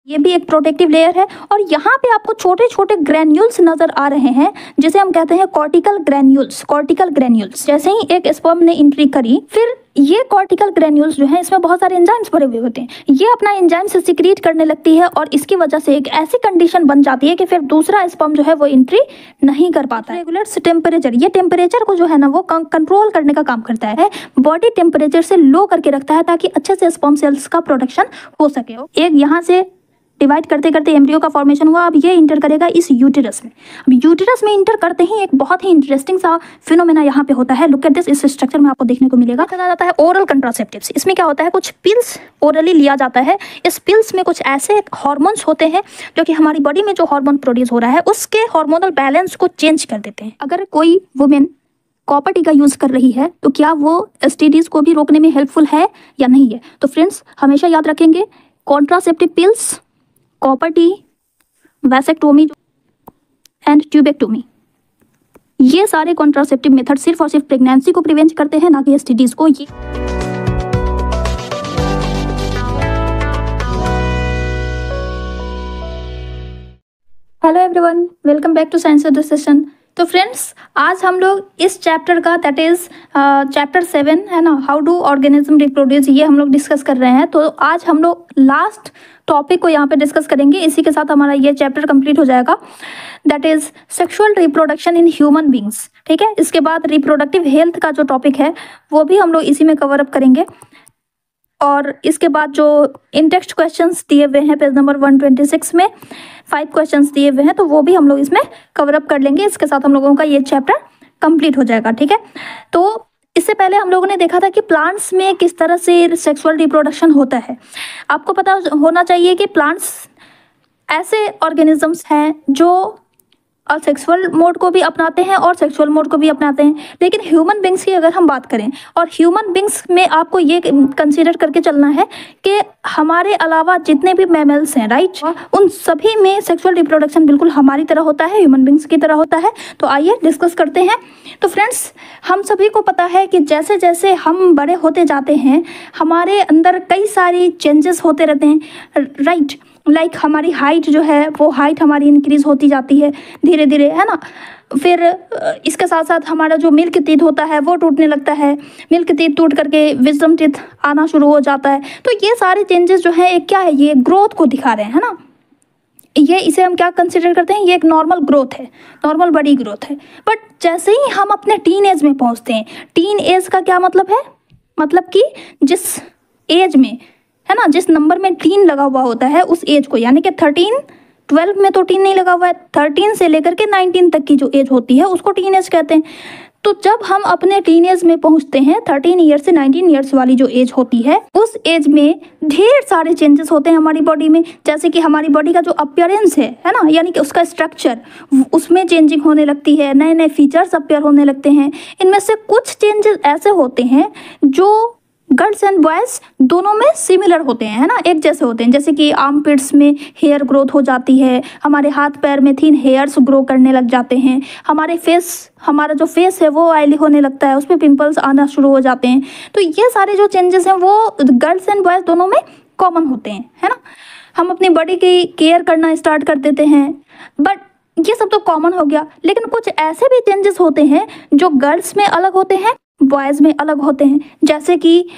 ये भी एक प्रोटेक्टिव लेयर है। और यहाँ पे आपको छोटे छोटे ग्रैन्यूल्स नजर आ रहे हैं जिसे हम कहते हैं कॉर्टिकल ग्रैन्यूल्स। कॉर्टिकल ग्रैन्यूल्स जैसे ही एक स्पर्म ने एंट्री करी, फिर ये कॉर्टिकल ग्रैन्यूल्स जो है इसमें बहुत सारे एंजाइम्स भरे हुए होते हैं, ये अपना एंजाइम से सिक्रीट करने लगती है और इसकी वजह से एक ऐसी कंडीशन बन जाती है कि फिर दूसरा स्पर्म जो है वो एंट्री नहीं कर पाता है। रेगुलेट्स टेम्परेचर, ये टेम्परेचर को जो है ना वो कंट्रोल करने का काम करता है, बॉडी टेम्परेचर से लो करके रखता है ताकि अच्छे से स्पर्म सेल्स का प्रोडक्शन हो सके। एक यहाँ से डिवाइड करते करते एम्ब्रियो का फॉर्मेशन हुआ, अब ये इंटर करेगा इस यूटेरस में। अब यूटेरस में इंटर करते ही एक बहुत ही इंटरेस्टिंग सा फिनोमेना यहाँ पे होता है। लुक एट दिस, इस स्ट्रक्चर में आपको देखने को मिलेगा। कहा जाता है ओरल कंट्रासेप्टिव्स। इसमें क्या होता है, कुछ पिल्स ओरली लिया जाता है। इस पिल्स में कुछ ऐसे हॉर्मोन्स होते हैं जो कि हमारी बॉडी में जो हार्मोन प्रोड्यूस हो रहा है उसके हार्मोनल बैलेंस को चेंज कर देते हैं। अगर कोई वुमेन कॉपर टी का यूज कर रही है तो क्या वो एसटीडीज को भी रोकने में हेल्पफुल है या नहीं है? तो फ्रेंड्स हमेशा याद रखेंगे, contraceptive pills, copper T, vasectomy and tubectomy, ये सारे कॉन्ट्रासेप्टिव मेथड सिर्फ और सिर्फ प्रेगनेंसी को प्रिवेंट करते हैं, ना कि एसटीडीज को। ये hello everyone, welcome back to science of the session. तो फ्रेंड्स आज हम लोग इस चैप्टर का, दैट इज चैप्टर 7 है ना, हाउ डू ऑर्गेनिज्म रिप्रोड्यूस, ये हम लोग डिस्कस कर रहे हैं। तो आज हम लोग लास्ट टॉपिक को यहाँ पे डिस्कस करेंगे, इसी के साथ हमारा ये चैप्टर कंप्लीट हो जाएगा। That is sexual reproduction in human beings. ठीक है, इसके बाद रिप्रोडक्टिव हेल्थ का जो टॉपिक है वो भी हम लोग इसी में कवर अप करेंगे। और इसके बाद जो इन टेक्स्ट क्वेश्चंस दिए हुए हैं पेज नंबर 126 में 5 क्वेश्चंस दिए हुए हैं, तो वो भी हम लोग इसमें कवर अप कर लेंगे। इसके साथ हम लोगों का ये चैप्टर कंप्लीट हो जाएगा। ठीक है, तो इससे पहले हम लोगों ने देखा था कि प्लांट्स में किस तरह से सेक्सुअल रिप्रोडक्शन होता है। आपको पता होना चाहिए कि प्लांट्स ऐसे ऑर्गेनिजम्स हैं जो सेक्सुअल मोड को भी अपनाते हैं और सेक्सुअल मोड को भी अपनाते हैं। लेकिन ह्यूमन बींग्स की अगर हम बात करें, और ह्यूमन बींग्स में आपको ये कंसीडर करके चलना है कि हमारे अलावा जितने भी मैमल्स हैं, राइट, उन सभी में सेक्सुअल रिप्रोडक्शन बिल्कुल हमारी तरह होता है, ह्यूमन बींग्स की तरह होता है। तो आइए डिस्कस करते हैं। तो फ्रेंड्स हम सभी को पता है कि जैसे जैसे हम बड़े होते जाते हैं हमारे अंदर कई सारी चेंजेस होते रहते हैं, राइट। लाइक हमारी हाइट जो है वो हाइट हमारी इंक्रीज होती जाती है धीरे धीरे, है ना। फिर इसके साथ साथ हमारा जो मिल्क टीथ होता है वो टूटने लगता है, मिल्क टीथ टूट करके विजडम टीथ आना शुरू हो जाता है। तो ये सारे चेंजेस जो है क्या है, ये ग्रोथ को दिखा रहे हैं, है ना। ये इसे हम क्या कंसिडर करते हैं, ये एक नॉर्मल ग्रोथ है, नॉर्मल बड़ी ग्रोथ है। बट जैसे ही हम अपने टीन एज में पहुंचते हैं, टीन एज का क्या मतलब है, मतलब कि जिस एज में, है ना, जिस नंबर में टीन लगा हुआ होता है उस एज को, यानी कि 13, 12 में तो टीन नहीं लगा हुआ है, 13 से लेकर के 19 तक की जो एज होती है उसको टीन एज कहते हैं। तो जब हम अपने टीन एज में पहुंचते हैं, 13 ईयर से 19 ईयर्स वाली जो एज होती है, उस एज में ढेर सारे चेंजेस होते हैं हमारी बॉडी में। जैसे कि हमारी बॉडी का जो अपीयरेंस है ना, यानी कि उसका स्ट्रक्चर, उसमें चेंजिंग होने लगती है, नए नए फीचर्स अपीयर होने लगते हैं। इनमें से कुछ चेंजेस ऐसे होते हैं जो गर्ल्स एंड बॉयज़ दोनों में सिमिलर होते हैं, है ना, एक जैसे होते हैं। जैसे कि आर्मपिट्स में हेयर ग्रोथ हो जाती है, हमारे हाथ पैर में थिन हेयर्स ग्रो करने लग जाते हैं, हमारा जो फेस है वो ऑयली होने लगता है, उस पर पिंपल्स आना शुरू हो जाते हैं। तो ये सारे जो चेंजेस हैं वो गर्ल्स एंड बॉयज़ दोनों में कॉमन होते हैं, है ना। हम अपनी बॉडी की केयर करना स्टार्ट कर देते हैं, बट ये सब तो कॉमन हो गया। लेकिन कुछ ऐसे भी चेंजेस होते हैं जो गर्ल्स में अलग होते हैं, बॉयज़ में अलग होते हैं। जैसे कि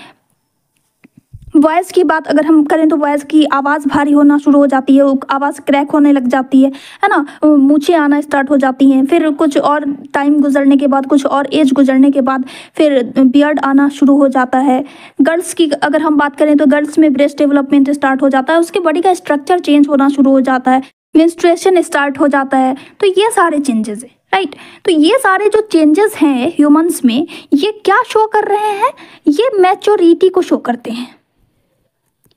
बॉयज़ की बात अगर हम करें तो बॉयज़ की आवाज़ भारी होना शुरू हो जाती है, आवाज़ क्रैक होने लग जाती है ना, मूंछें आना स्टार्ट हो जाती हैं। फिर कुछ और टाइम गुजरने के बाद, कुछ और एज गुजरने के बाद फिर बियर्ड आना शुरू हो जाता है। गर्ल्स की अगर हम बात करें तो गर्ल्स में ब्रेस्ट डेवलपमेंट स्टार्ट हो जाता है, उसके बॉडी का स्ट्रक्चर चेंज होना शुरू हो जाता है, मेंस्ट्रुएशन स्टार्ट हो जाता है। तो ये सारे चेंजेस है, राइट। तो ये सारे जो चेंजेस हैं ह्यूमंस में, ये क्या शो कर रहे हैं, ये मैच्योरिटी को शो करते हैं,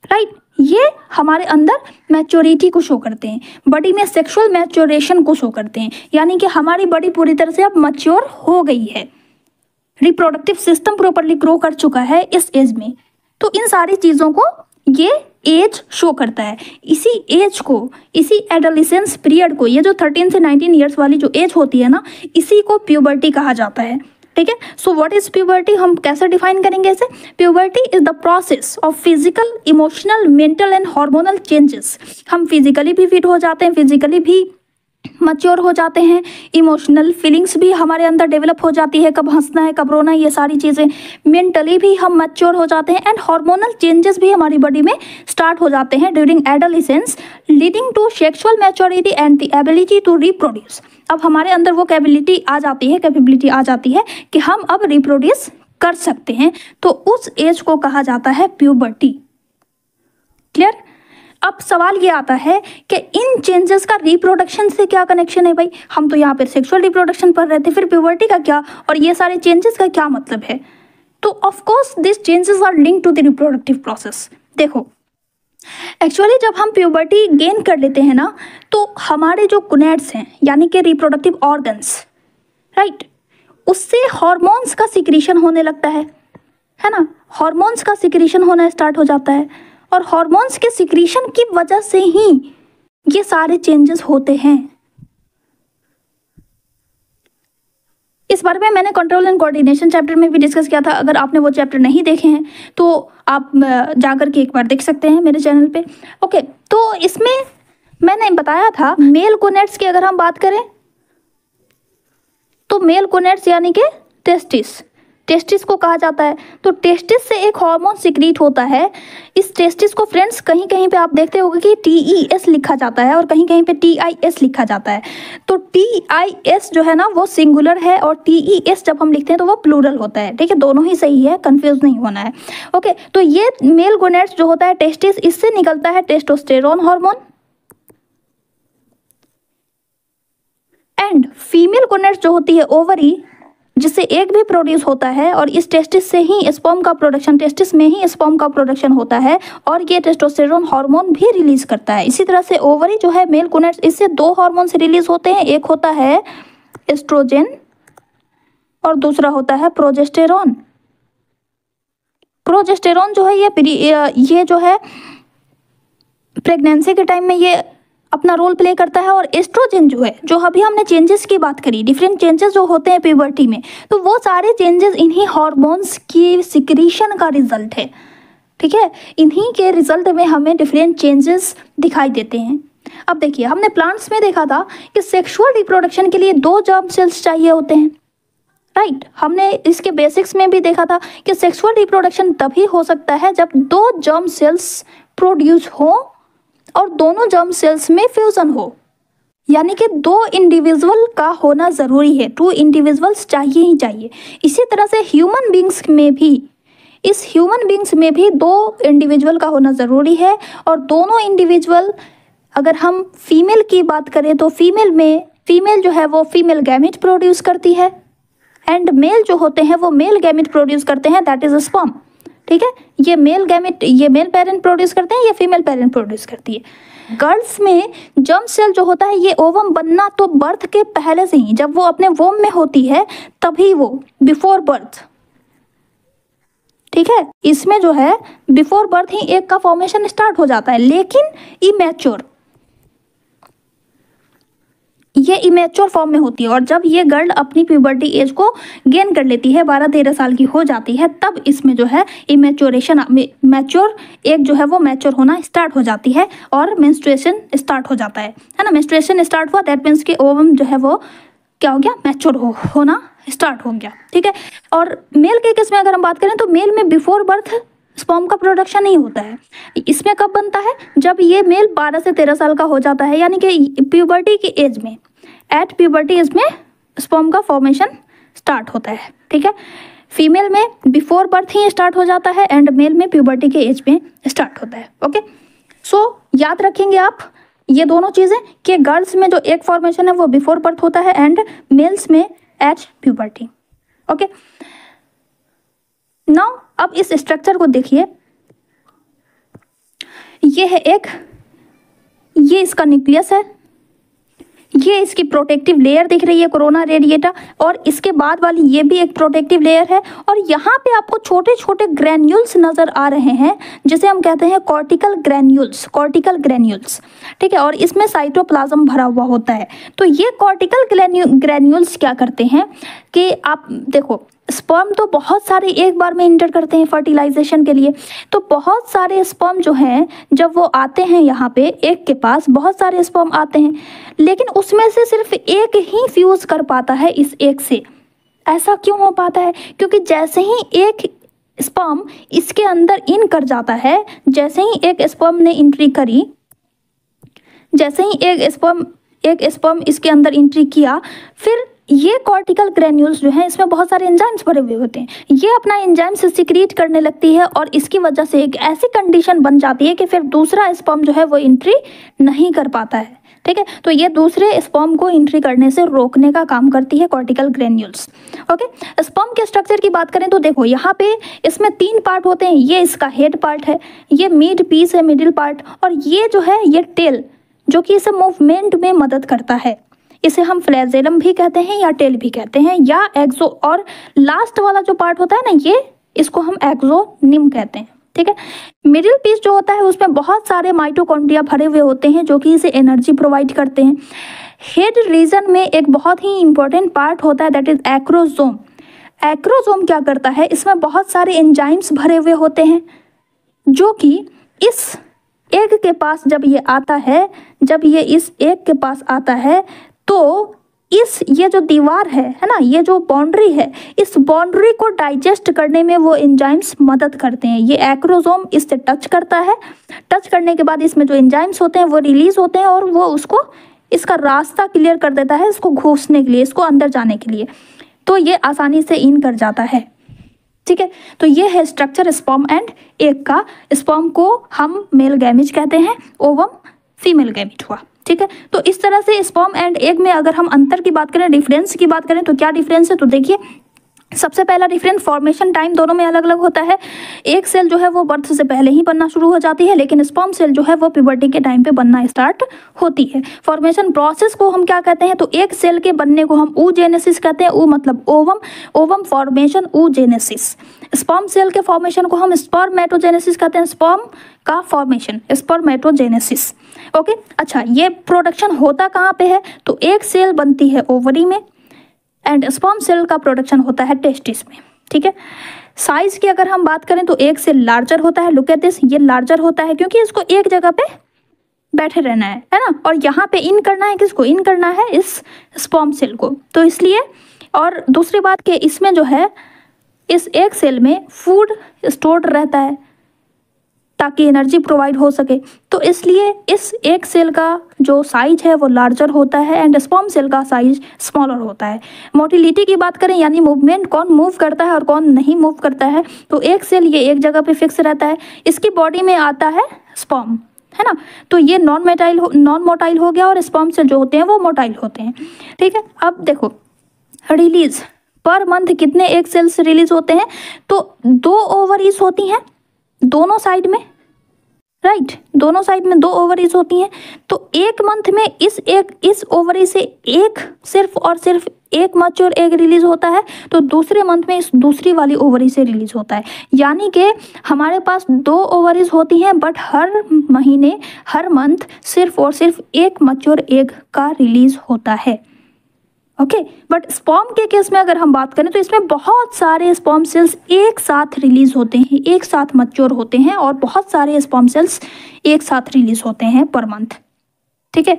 राइट। ये हमारे अंदर मैच्योरिटी को शो करते हैं, बॉडी में सेक्सुअल मैच्योरेशन को शो करते हैं, यानी कि हमारी बॉडी पूरी तरह से अब मैच्योर हो गई है, रिप्रोडक्टिव सिस्टम प्रॉपर्ली ग्रो कर चुका है इस एज में। तो इन सारी चीज़ों को ये एज शो करता है। इसी एज को, इसी एडोलेसेंस पीरियड को, ये जो 13 से 19 ईयर्स वाली जो एज होती है ना, इसी को प्यूबर्टी कहा जाता है। ठीक है। सो व्हाट इज प्यूबर्टी, हम कैसे डिफाइन करेंगे इसे? Puberty is the process of physical, emotional, mental and hormonal changes. हम फिजिकली भी फिट हो जाते हैं, फिजिकली भी मैच्योर हो जाते हैं, इमोशनल फीलिंग्स भी हमारे अंदर डेवलप हो जाती है, कब हंसना है कब रोना है ये सारी चीज़ें, मेंटली भी हम मैच्योर हो जाते हैं एंड हार्मोनल चेंजेस भी हमारी बॉडी में स्टार्ट हो जाते हैं during adolescence, leading to sexual maturity and the ability to reproduce. अब हमारे अंदर वो कैपेबिलिटी आ जाती है कि हम अब रिप्रोड्यूस कर सकते हैं, तो उस एज को कहा जाता है प्यूबर्टी। क्लियर? अब सवाल ये आता है कि इन चेंजेस का रिप्रोडक्शन से क्या कनेक्शन है भाई? हम तो यहाँ पे सेक्सुअल रिप्रोडक्शन पढ़ रहे थे, फिर प्यूबर्टी का क्या और ये सारे चेंजेस का क्या मतलब है? तो of course this changes are linked to the reproductive process. देखो, एक्चुअली जब हम प्यूबर्टी गेन कर लेते हैं ना, तो हमारे जो गोनेड्स हैं यानी कि रिप्रोडक्टिव ऑर्गन्स, राइट, उससे हॉर्मोन्स का सिक्रीशन होने लगता है ना, हॉर्मोन्स का सिक्रीशन होना स्टार्ट हो जाता है और हॉर्मोन्स के सिक्रीशन की वजह से ही ये सारे चेंजेस होते हैं। इस बारे में मैंने कंट्रोल एंड कोऑर्डिनेशन चैप्टर में भी डिस्कस किया था। अगर आपने वो चैप्टर नहीं देखे हैं तो आप जाकर के एक बार देख सकते हैं मेरे चैनल पे। ओके, तो इसमें मैंने बताया था मेल गोनेड्स की अगर हम बात करें तो मेल गोनेड्स यानी कि टेस्टिस को कहा जाता है। तो टेस्टिस से एक हार्मोन सिक्रीट होता है। इस टेस्टिस को फ्रेंड्स कहीं कहीं पे आप देखते होंगे कि TES लिखा जाता है और कहीं कहीं पे TIS लिखा जाता है। तो TIS जो है ना वो सिंगुलर है और TES जब हम लिखते हैं तो वो प्लूरल होता है। ठीक है, दोनों ही सही है, कंफ्यूज नहीं होना है। ओके, तो ये मेल गोनेड्स जो होता है टेस्टिस, इससे निकलता है testosterone hormone and female gonads जो होती है ओवरी, जिससे एग भी प्रोड्यूस होता है और इस टेस्टिस से ही स्पर्म का प्रोडक्शन, टेस्टिस में ही स्पर्म का प्रोडक्शन होता है और ये टेस्टोस्टेरोन हार्मोन भी रिलीज करता है। इसी तरह से ओवरी जो है मेल गोनेड्स, इससे दो हार्मोन रिलीज होते हैं, एक होता है एस्ट्रोजन और दूसरा होता है प्रोजेस्टेरोन। प्रोजेस्टेरोन जो है ये जो है प्रेगनेंसी के टाइम में ये अपना रोल प्ले करता है और एस्ट्रोजन जो है, जो अभी हमने चेंजेस की बात करी, डिफरेंट चेंजेस जो होते हैं प्यूबर्टी में, तो वो सारे चेंजेस इन्हीं हार्मोन्स की सिक्रीशन का रिजल्ट है। ठीक है, इन्हीं के रिजल्ट में हमें डिफरेंट चेंजेस दिखाई देते हैं। अब देखिए, हमने प्लांट्स में देखा था कि सेक्सुअल रिप्रोडक्शन के लिए 2 जर्म सेल्स चाहिए होते हैं, राइट। हमने इसके बेसिक्स में भी देखा था कि सेक्सुअल रिप्रोडक्शन तभी हो सकता है जब 2 जर्म सेल्स प्रोड्यूस हो और दोनों जर्म सेल्स में फ्यूजन हो, यानी कि 2 इंडिविजुअल का होना ज़रूरी है, 2 इंडिविजुअल्स चाहिए ही चाहिए। इसी तरह से ह्यूमन बींग्स में भी, इस ह्यूमन बींग्स में भी 2 इंडिविजुअल का होना ज़रूरी है और दोनों इंडिविजुअल, अगर हम फीमेल की बात करें तो फीमेल जो है वो फीमेल गैमेट प्रोड्यूस करती है एंड मेल जो होते हैं वो मेल गैमेट प्रोड्यूस करते हैं, दैट इज स्पर्म। ठीक है, ये मेल पेरेंट प्रोड्यूस करते हैं, ये फीमेल पेरेंट प्रोड्यूस करती है। गर्ल्स में जर्म सेल जो होता है ये ओवम बनना तो बर्थ के पहले से ही, जब वो अपने वोम में होती है तभी वो बिफोर बर्थ, ठीक है, इसमें जो है बिफोर बर्थ ही एग का फॉर्मेशन स्टार्ट हो जाता है, लेकिन इमेच्योर, ये इमेच्योर फॉर्म में होती है। और जब ये गर्ल अपनी प्यूबर्टी एज को गेन कर लेती है, 12-13 साल की हो जाती है, तब इसमें जो है मैच्योर एग जो है वो मैच्योर होना स्टार्ट हो जाती है और मेंस्ट्रुएशन स्टार्ट हो जाता है ना। मेंस्ट्रुएशन स्टार्ट हुआ, दैट मीन्स कि ओवम जो है वो क्या हो गया, मैच्योर होना स्टार्ट हो गया। ठीक है, और मेल के केस में अगर हम बात करें तो मेल में बिफोर बर्थ स्पर्म का प्रोडक्शन नहीं होता है। इसमें कब बनता है, जब ये मेल 12 से 13 साल का हो जाता है, यानी कि प्यूबर्टी की एज में, एट प्यूबर्टी एज में स्पर्म का फॉर्मेशन स्टार्ट होता है। ठीक है, फीमेल में बिफोर बर्थ ही स्टार्ट हो जाता है एंड मेल में प्यूबर्टी के एज में स्टार्ट होता है। ओके, सो याद रखेंगे आप ये दोनों चीज़ें कि गर्ल्स में जो एग फॉर्मेशन है वो बिफोर बर्थ होता है एंड मेल्स में एट प्यूबर्टी। ओके, नाउ अब इस स्ट्रक्चर को देखिए, ये है ये इसका न्यूक्लियस है, ये इसकी प्रोटेक्टिव लेयर दिख रही है कोरोना रेडिएटा, और इसके बाद वाली ये भी एक प्रोटेक्टिव लेयर है। और यहाँ पे आपको छोटे छोटे ग्रैन्यूल्स नजर आ रहे हैं जिसे हम कहते हैं कॉर्टिकल ग्रैन्यूल्स, कॉर्टिकल ग्रैन्यूल्स, ठीक है। और इसमें साइटोप्लाज्म भरा हुआ होता है। तो ये कॉर्टिकल ग्रैन्यूल्स क्या करते हैं कि आप देखो, स्पर्म तो बहुत सारे एक बार में इंटर करते हैं फर्टिलाइजेशन के लिए। तो बहुत सारे स्पर्म जो हैं जब वो आते हैं यहाँ पे एक के पास बहुत सारे स्पर्म आते हैं, लेकिन उसमें से सिर्फ एक ही फ्यूज कर पाता है इस एक से। ऐसा क्यों हो पाता है? क्योंकि जैसे ही एक स्पर्म इसके अंदर इन कर जाता है, जैसे ही एक स्पर्म ने एंट्री करी, जैसे ही एक स्पर्म इसके अंदर एंट्री किया, फिर ये कॉर्टिकल ग्रैन्यूल्स जो हैं इसमें बहुत सारे एंजाइम्स भरे हुए होते हैं। ये अपना एंजाइम्स सिक्रीट करने लगती है और इसकी वजह से एक ऐसी कंडीशन बन जाती है कि फिर दूसरा स्पर्म जो है वो एंट्री नहीं कर पाता है, ठीक है। तो ये दूसरे स्पर्म को एंट्री करने से रोकने का काम करती है कॉर्टिकल ग्रैन्यूल्स। ओके, स्पर्म के स्ट्रक्चर की बात करें तो देखो यहाँ पे इसमें 3 पार्ट होते हैं। ये इसका हेड पार्ट है, ये मिड पीस है, मिडिल पार्ट, और ये जो है ये टेल जो कि इसे मूवमेंट में मदद करता है। इसे हम फ्लैजेलम भी कहते हैं या टेल भी कहते हैं या एक्सो, और लास्ट वाला जो पार्ट होता है ना ये इसको हम एक्सोनिम कहते हैं, ठीक है। मिडिल पीस जो होता है उसमें बहुत सारे माइटोकॉन्ड्रिया भरे हुए होते हैं जो कि इसे एनर्जी प्रोवाइड करते हैं। हेड रीजन में एक बहुत ही इंपॉर्टेंट पार्ट होता है दैट इज एक्रोसोम। एक्रोसोम क्या करता है? इसमें बहुत सारे एंजाइम्स भरे हुए होते हैं जो कि इस एग के पास जब ये आता है, जब ये इस एग के पास आता है तो ये जो दीवार है ना, ये जो बाउंड्री है, इस बाउंड्री को डाइजेस्ट करने में वो एंजाइम्स मदद करते हैं। ये एक्रोसोम इससे टच करता है, टच करने के बाद इसमें जो एंजाइम्स होते हैं वो रिलीज होते हैं और वो उसको इसका रास्ता क्लियर कर देता है इसको घुसने के लिए, इसको अंदर जाने के लिए। तो ये आसानी से इन कर जाता है, ठीक है। तो ये है स्ट्रक्चर स्पर्म एंड एग का। स्पर्म को हम मेल गैमेट कहते हैं, ओवम फीमेल गैमेट हुआ, ठीक है। तो इस तरह से स्पर्म एंड एग में अगर हम अंतर की बात करें, डिफरेंस की बात करें तो क्या डिफरेंस है? तो देखिए, सबसे पहला डिफरेंस फॉर्मेशन टाइम दोनों में अलग अलग होता है। एक सेल जो है वो बर्थ से पहले ही बनना शुरू हो जाती है, लेकिन स्पर्म सेल जो है वो प्यूबर्टी के टाइम पे बनना स्टार्ट होती है। फॉर्मेशन प्रोसेस को हम क्या कहते हैं? तो एक सेल के बनने को हम oogenesis कहते हैं। ओ मतलब ovum, ovum formation oogenesis। Sperm cell के फॉर्मेशन को हम स्पर्मेटोजेनेसिस कहते हैं, स्पर्म का फॉर्मेशन स्पर्मेटोजेनेसिस। ओके, अच्छा, ये प्रोडक्शन होता कहाँ पे है? तो एक सेल बनती है ओवरी में एंड स्पर्म सेल का प्रोडक्शन होता है टेस्टिस में, ठीक है। साइज की अगर हम बात करें तो एक सेल लार्जर होता है। लुक एट दिस, ये लार्जर होता है क्योंकि इसको एक जगह पे बैठे रहना है ना, और यहाँ पे इन करना है, किसको इन करना है? इस स्पर्म सेल को, तो इसलिए। और दूसरी बात कि इसमें जो है इस एक सेल में फूड स्टोर्ड रहता है ताकि एनर्जी प्रोवाइड हो सके, तो इसलिए इस एक सेल का जो साइज है वो लार्जर होता है एंड स्पर्म सेल का साइज स्मॉलर होता है। मोटिलिटी की बात करें यानी मूवमेंट, कौन मूव करता है और कौन नहीं मूव करता है, तो एक सेल ये एक जगह पे फिक्स रहता है। इसकी बॉडी में आता है स्पर्म, है ना, तो ये नॉन मोटाइल हो गया और स्पर्म सेल जो होते हैं वो मोटाइल होते हैं, ठीक है। अब देखो, रिलीज पर मंथ कितने एक सेल्स रिलीज होते हैं? तो 2 ओवरीज होती हैं दोनों साइड में, राइट, दोनों साइड में 2 ओवरीज होती हैं। तो एक मंथ में इस ओवरी से सिर्फ और सिर्फ एक मैच्योर एग रिलीज होता है, तो दूसरे मंथ में इस दूसरी वाली ओवरी से रिलीज होता है। यानी कि हमारे पास 2 ओवरीज होती हैं बट हर महीने, हर मंथ सिर्फ और सिर्फ एक मैच्योर एग का रिलीज होता है। ओके, बट स्पर्म के केस में अगर हम बात करें तो इसमें बहुत सारे स्पर्म सेल्स एक साथ रिलीज होते हैं, एक साथ मैच्योर होते हैं और बहुत सारे स्पर्म सेल्स एक साथ रिलीज होते हैं पर मंथ, ठीक है।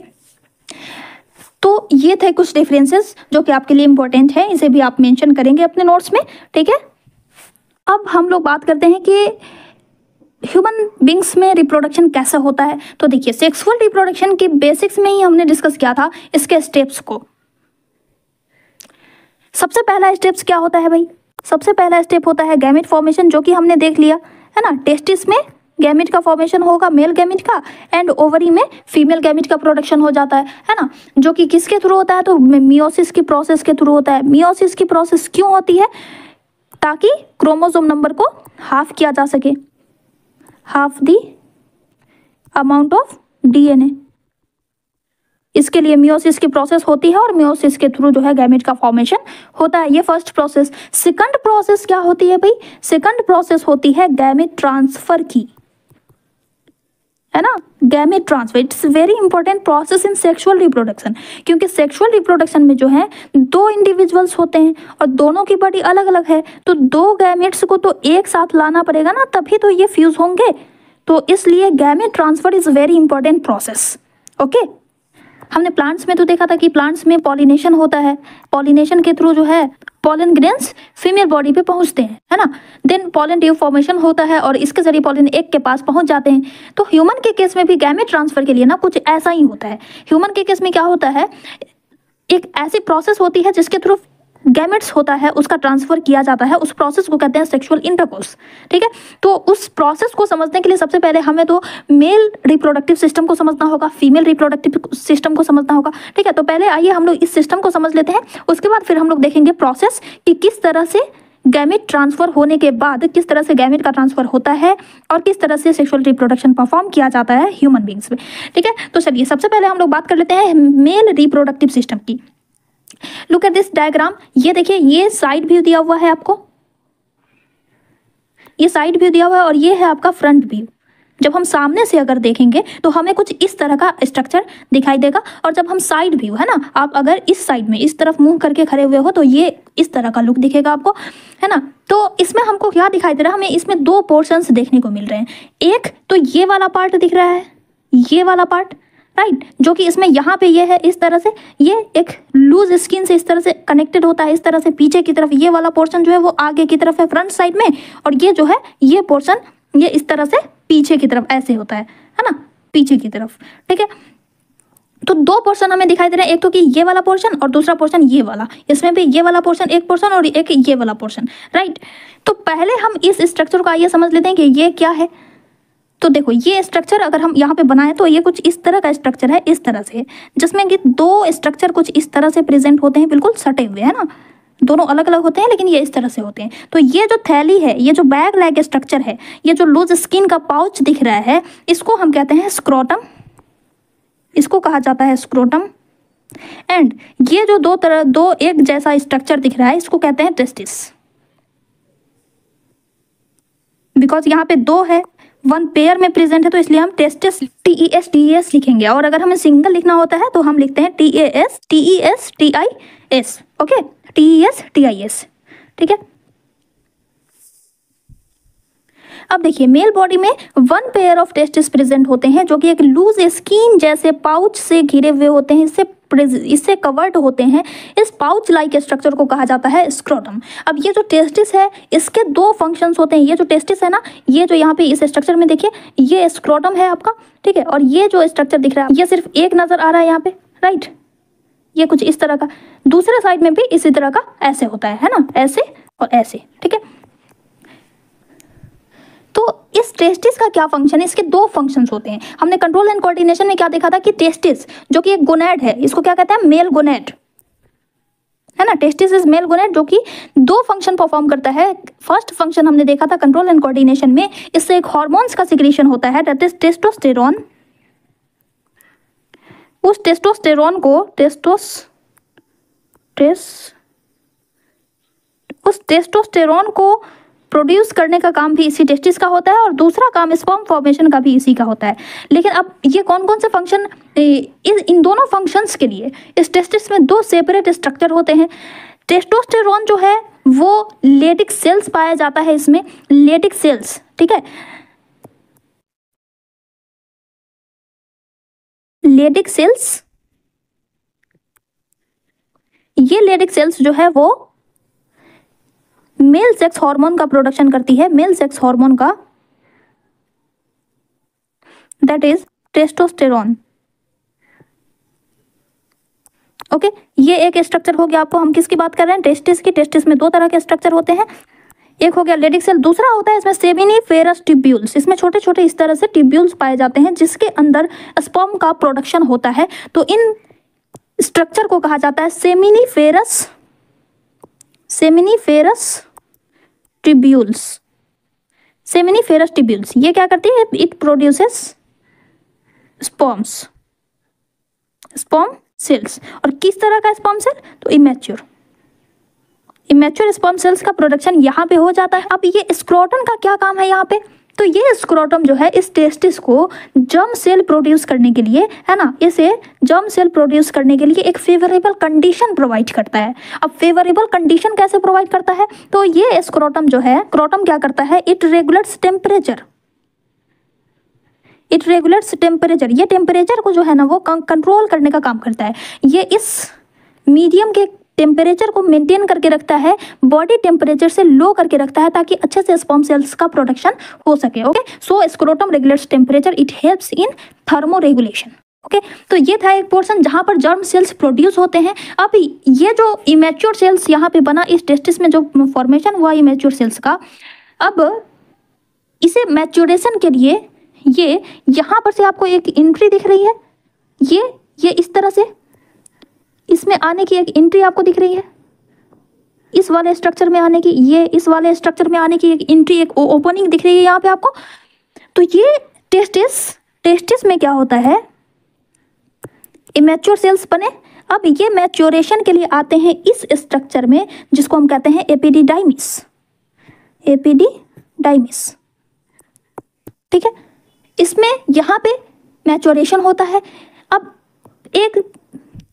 तो ये थे कुछ डिफरेंसेस जो कि आपके लिए इंपॉर्टेंट है, इसे भी आप मेंशन करेंगे अपने नोट्स में, ठीक है। अब हम लोग बात करते हैं कि ह्यूमन बींग्स में रिप्रोडक्शन कैसा होता है। तो देखिए, सेक्सुअल रिप्रोडक्शन के बेसिक्स में ही हमने डिस्कस किया था इसके स्टेप्स को। सबसे पहला स्टेप्स क्या होता है भाई? सबसे पहला स्टेप होता है गैमेट फॉर्मेशन, जो कि हमने देख लिया है ना। टेस्टिस में गैमेट का फॉर्मेशन होगा, मेल गैमेट का, एंड ओवरी में फीमेल गैमेट का प्रोडक्शन हो जाता है ना, जो कि किसके थ्रू होता है? तो मियोसिस की प्रोसेस के थ्रू होता है। मियोसिस की प्रोसेस क्यों होती है? ताकि क्रोमोसोम नंबर को हाफ किया जा सके, half the amount of DNA, इसके लिए मियोसिस की प्रोसेस होती है और मियोसिस के थ्रू जो है गैमेट का फॉर्मेशन होता है। ये फर्स्ट प्रोसेस। सेकंड प्रोसेस क्या होती है भाई? सेकंड प्रोसेस होती है गैमेट ट्रांसफर की, है ना। Gamete transfer it's very important process in sexual reproduction, क्योंकि सेक्सुअल रिप्रोडक्शन में जो है दो इंडिविजुअल्स होते हैं और दोनों की बॉडी अलग अलग है, तो दो गैमेट्स को तो एक साथ लाना पड़ेगा ना, तभी तो ये फ्यूज होंगे। तो इसलिए gamete transfer is very important process. Okay, हमने प्लांट्स में तो देखा था कि प्लांट्स में पॉलिनेशन होता है, पॉलिनेशन के थ्रू जो है पॉलन ग्रेन्स फीमेल बॉडी पे पहुंचते हैं, है ना। देन पॉलन ट्यूब फॉर्मेशन होता है और इसके जरिए पॉलन एग के पास पहुंच जाते हैं। तो ह्यूमन के केस में भी गैमेट ट्रांसफर के लिए ना कुछ ऐसा ही होता है। ह्यूमन के केस में क्या होता है, एक ऐसी प्रोसेस होती है जिसके थ्रू गैमेट्स होता है उसका ट्रांसफर किया जाता है। उस प्रोसेस को कहते हैं सेक्सुअल इंटरकोर्स, ठीक है। तो उस प्रोसेस को समझने के लिए सबसे पहले हमें तो मेल रिप्रोडक्टिव सिस्टम को समझना होगा, फीमेल रिप्रोडक्टिव सिस्टम को समझना होगा, ठीक है। तो पहले आइए हम लोग इस सिस्टम को समझ लेते हैं, उसके बाद फिर हम लोग देखेंगे प्रोसेस कि किस तरह से गैमेट ट्रांसफर होने के बाद किस तरह से गैमेट का ट्रांसफर होता है और किस तरह से सेक्सुअल रिप्रोडक्शन परफॉर्म किया जाता है ह्यूमन बींग्स में, ठीक है। तो चलिए सबसे पहले हम लोग बात कर लेते हैं मेल रिप्रोडक्टिव सिस्टम की। Look at this diagram. ये देखिए, ये साइड व्यू दिया हुआ है आपको, ये साइड व्यू दिया हुआ है और ये है आपका फ्रंट व्यू। जब हम सामने से अगर देखेंगे तो हमें कुछ इस तरह का स्ट्रक्चर दिखाई देगा, और जब हम साइड व्यू, है ना, आप अगर इस साइड में इस तरफ मुंह करके खड़े हुए हो तो ये इस तरह का लुक दिखेगा आपको, है ना। तो इसमें हमको क्या दिखाई दे रहा है, हमें इसमें दो पोर्शंस देखने को मिल रहे हैं। एक तो ये वाला पार्ट दिख रहा है, ये वाला पार्ट, राइट, जो कि इसमें यहाँ पे ये है इस तरह से, ये एक लूज स्किन से इस तरह से कनेक्टेड होता है, इस तरह से पीछे की तरफ ये वाला पोर्शन जो है वो आगे की तरफ है फ्रंट साइड में, और ये जो है ये पोर्शन ये इस तरह से पीछे की तरफ ऐसे होता है ना, पीछे की तरफ, ठीक है। तो दो पोर्शन हमें दिखाई दे रहे हैं, एक तो कि ये वाला पोर्शन और दूसरा पोर्शन ये वाला, इसमें भी ये वाला पोर्शन एक पोर्शन और एक ये वाला पोर्शन, राइट। तो पहले हम इस स्ट्रक्चर को आइए समझ लेते हैं कि ये क्या है। तो देखो, ये स्ट्रक्चर अगर हम यहाँ पे बनाएं तो ये कुछ इस तरह का स्ट्रक्चर है, इस तरह से, जिसमें कि दो स्ट्रक्चर कुछ इस तरह से प्रेजेंट होते हैं, बिल्कुल सटे हुए, है ना। दोनों अलग अलग होते हैं लेकिन ये इस तरह से होते हैं। तो ये जो थैली है, ये जो बैग लाइक स्ट्रक्चर है, ये जो लूज स्किन का पाउच दिख रहा है, इसको हम कहते हैं स्क्रोटम, इसको कहा जाता है स्क्रोटम। एंड ये जो दो एक जैसा स्ट्रक्चर दिख रहा है, इसको कहते हैं टेस्टिस। बिकॉज यहाँ पे दो है, वन पेयर में प्रेजेंट है, तो इसलिए हम टेस्टिस TES लिखेंगे। और अगर हमें सिंगल लिखना होता है तो हम लिखते हैं TES, ओके, TES, ठीक है। अब देखिए, मेल बॉडी में one pair of testis present होते हैं, जो कि एक लूज स्किन जैसे पाउच से घिरे हुए होते हैं, इससे कवर्ड होते हैं। इस पाउच लाइक स्ट्रक्चर को कहा जाता है स्क्रोटम। अब ये जो टेस्टिस है, इसके दो फंक्शंस होते हैं। ये जो टेस्टिस है ना, ये जो यहाँ पे इस स्ट्रक्चर में देखिए, ये स्क्रोटम है आपका, ठीक है। और ये जो स्ट्रक्चर दिख रहा है, ये सिर्फ एक नजर आ रहा है यहाँ पे, राइट। ये कुछ इस तरह का, दूसरे साइड में भी इसी तरह का ऐसे होता है ना, ऐसे और ऐसे, ठीक है। तो इस टेस्टिस का क्या फंक्शन है? इसके दो फंक्शंस होते हैं। हमने कंट्रोल एंड कोऑर्डिनेशन में क्या देखा था कि टेस्टिस जो कि एक गोनेड है, इसको क्या कहते हैं? मेल गोनेड, है ना। टेस्टिस इज मेल गोनेड, जो कि दो फंक्शन परफॉर्म करता है। फर्स्ट फंक्शन हमने देखा था कंट्रोल एंड कोऑर्डिनेशन में, इससे एक हार्मोन्स का सिक्रीशन होता है, दैट इज टेस्टोस्टेरोन। उस टेस्टोस्टेरोन को उस टेस्टोस्टेरोन को प्रोड्यूस करने का काम भी इसी टेस्टिस का होता है, और दूसरा काम स्पर्म फॉर्मेशन का भी इसी का होता है। लेकिन अब ये कौन कौन से फंक्शन, इन दोनों फंक्शंस के लिए इस टेस्टिस में दो सेपरेट स्ट्रक्चर होते हैं। टेस्टोस्टेरोन जो है वो लेटिक सेल्स पाया जाता है इसमें, लेटिक सेल्स, ठीक है। लेटिक सेल्स, ये लेटिक सेल्स जो है वो मेल सेक्स हार्मोन का प्रोडक्शन करती है, मेल सेक्स हार्मोन का, दैट इज टेस्टोस्टेरोन, ओके। ये एक स्ट्रक्चर हो गया आपको, हम किसकी बात कर रहे हैं? टेस्टिस की। टेस्टिस में दो तरह के स्ट्रक्चर होते हैं, एक हो गया लेटिक सेल, दूसरा होता है इसमें सेमिनिफेरस ट्यूब्यूल्स। इसमें छोटे छोटे इस तरह से ट्यूब्यूल्स पाए जाते हैं जिसके अंदर स्पर्म का प्रोडक्शन होता है। तो इन स्ट्रक्चर को कहा जाता है सेमिनिफेरस ट्यूब्यूल्स। सेमिनिफेरस ट्यूब्यूल्स ये क्या करती है? It produces sperms, sperm cells. और किस तरह का स्पर्म सेल? तो इमेच्योर स्पर्म सेल्स का प्रोडक्शन यहाँ पे हो जाता है। अब ये स्क्रोटम का क्या काम है यहाँ पे? तो ये स्क्रोटम जो है इस टेस्टिस को जर्म सेल प्रोड्यूस करने के लिए, है ना, इसे जर्म सेल प्रोड्यूस करने के लिए एक फेवरेबल कंडीशन प्रोवाइड करता है। अब फेवरेबल कंडीशन कैसे प्रोवाइड करता है? तो ये स्क्रोटम जो है, क्रोटम क्या करता है? It regulates temperature. ये टेम्परेचर को जो है ना वो कंट्रोल करने का काम करता है। ये इस मीडियम के टेम्परेचर को मेंटेन करके रखता है, बॉडी टेम्परेचर से लो करके रखता है, ताकि अच्छे से स्पर्म सेल्स का प्रोडक्शन हो सके। Okay, so scrotum regulates temperature, it helps in thermo regulation. Okay, तो ये था एक पोर्शन जहां पर जर्म सेल्स प्रोड्यूस होते हैं। अब ये जो इमेच्योर सेल्स यहाँ पे बना, इस टेस्टिस में जो फॉर्मेशन हुआ इमेच्योर सेल्स का, अब इसे मैच्योरेशन के लिए ये यहाँ पर से आपको एक एंट्री दिख रही है, ये इस तरह से इसमें आने की एक एंट्री आपको दिख रही है, इस वाले स्ट्रक्चर में आने की, ये इस वाले स्ट्रक्चर में आने की एक एंट्री, एक ओपनिंग दिख रही है यहाँ पे आपको। तो ये टेस्टिस में क्या होता है, इमेच्योर सेल्स बने। अब ये मैच्योरेशन के लिए आते हैं इस स्ट्रक्चर में, जिसको हम कहते हैं एपिडिडाइमिस। ठीक है, इसमें यहाँ पे मैच्योरेशन होता है। अब एक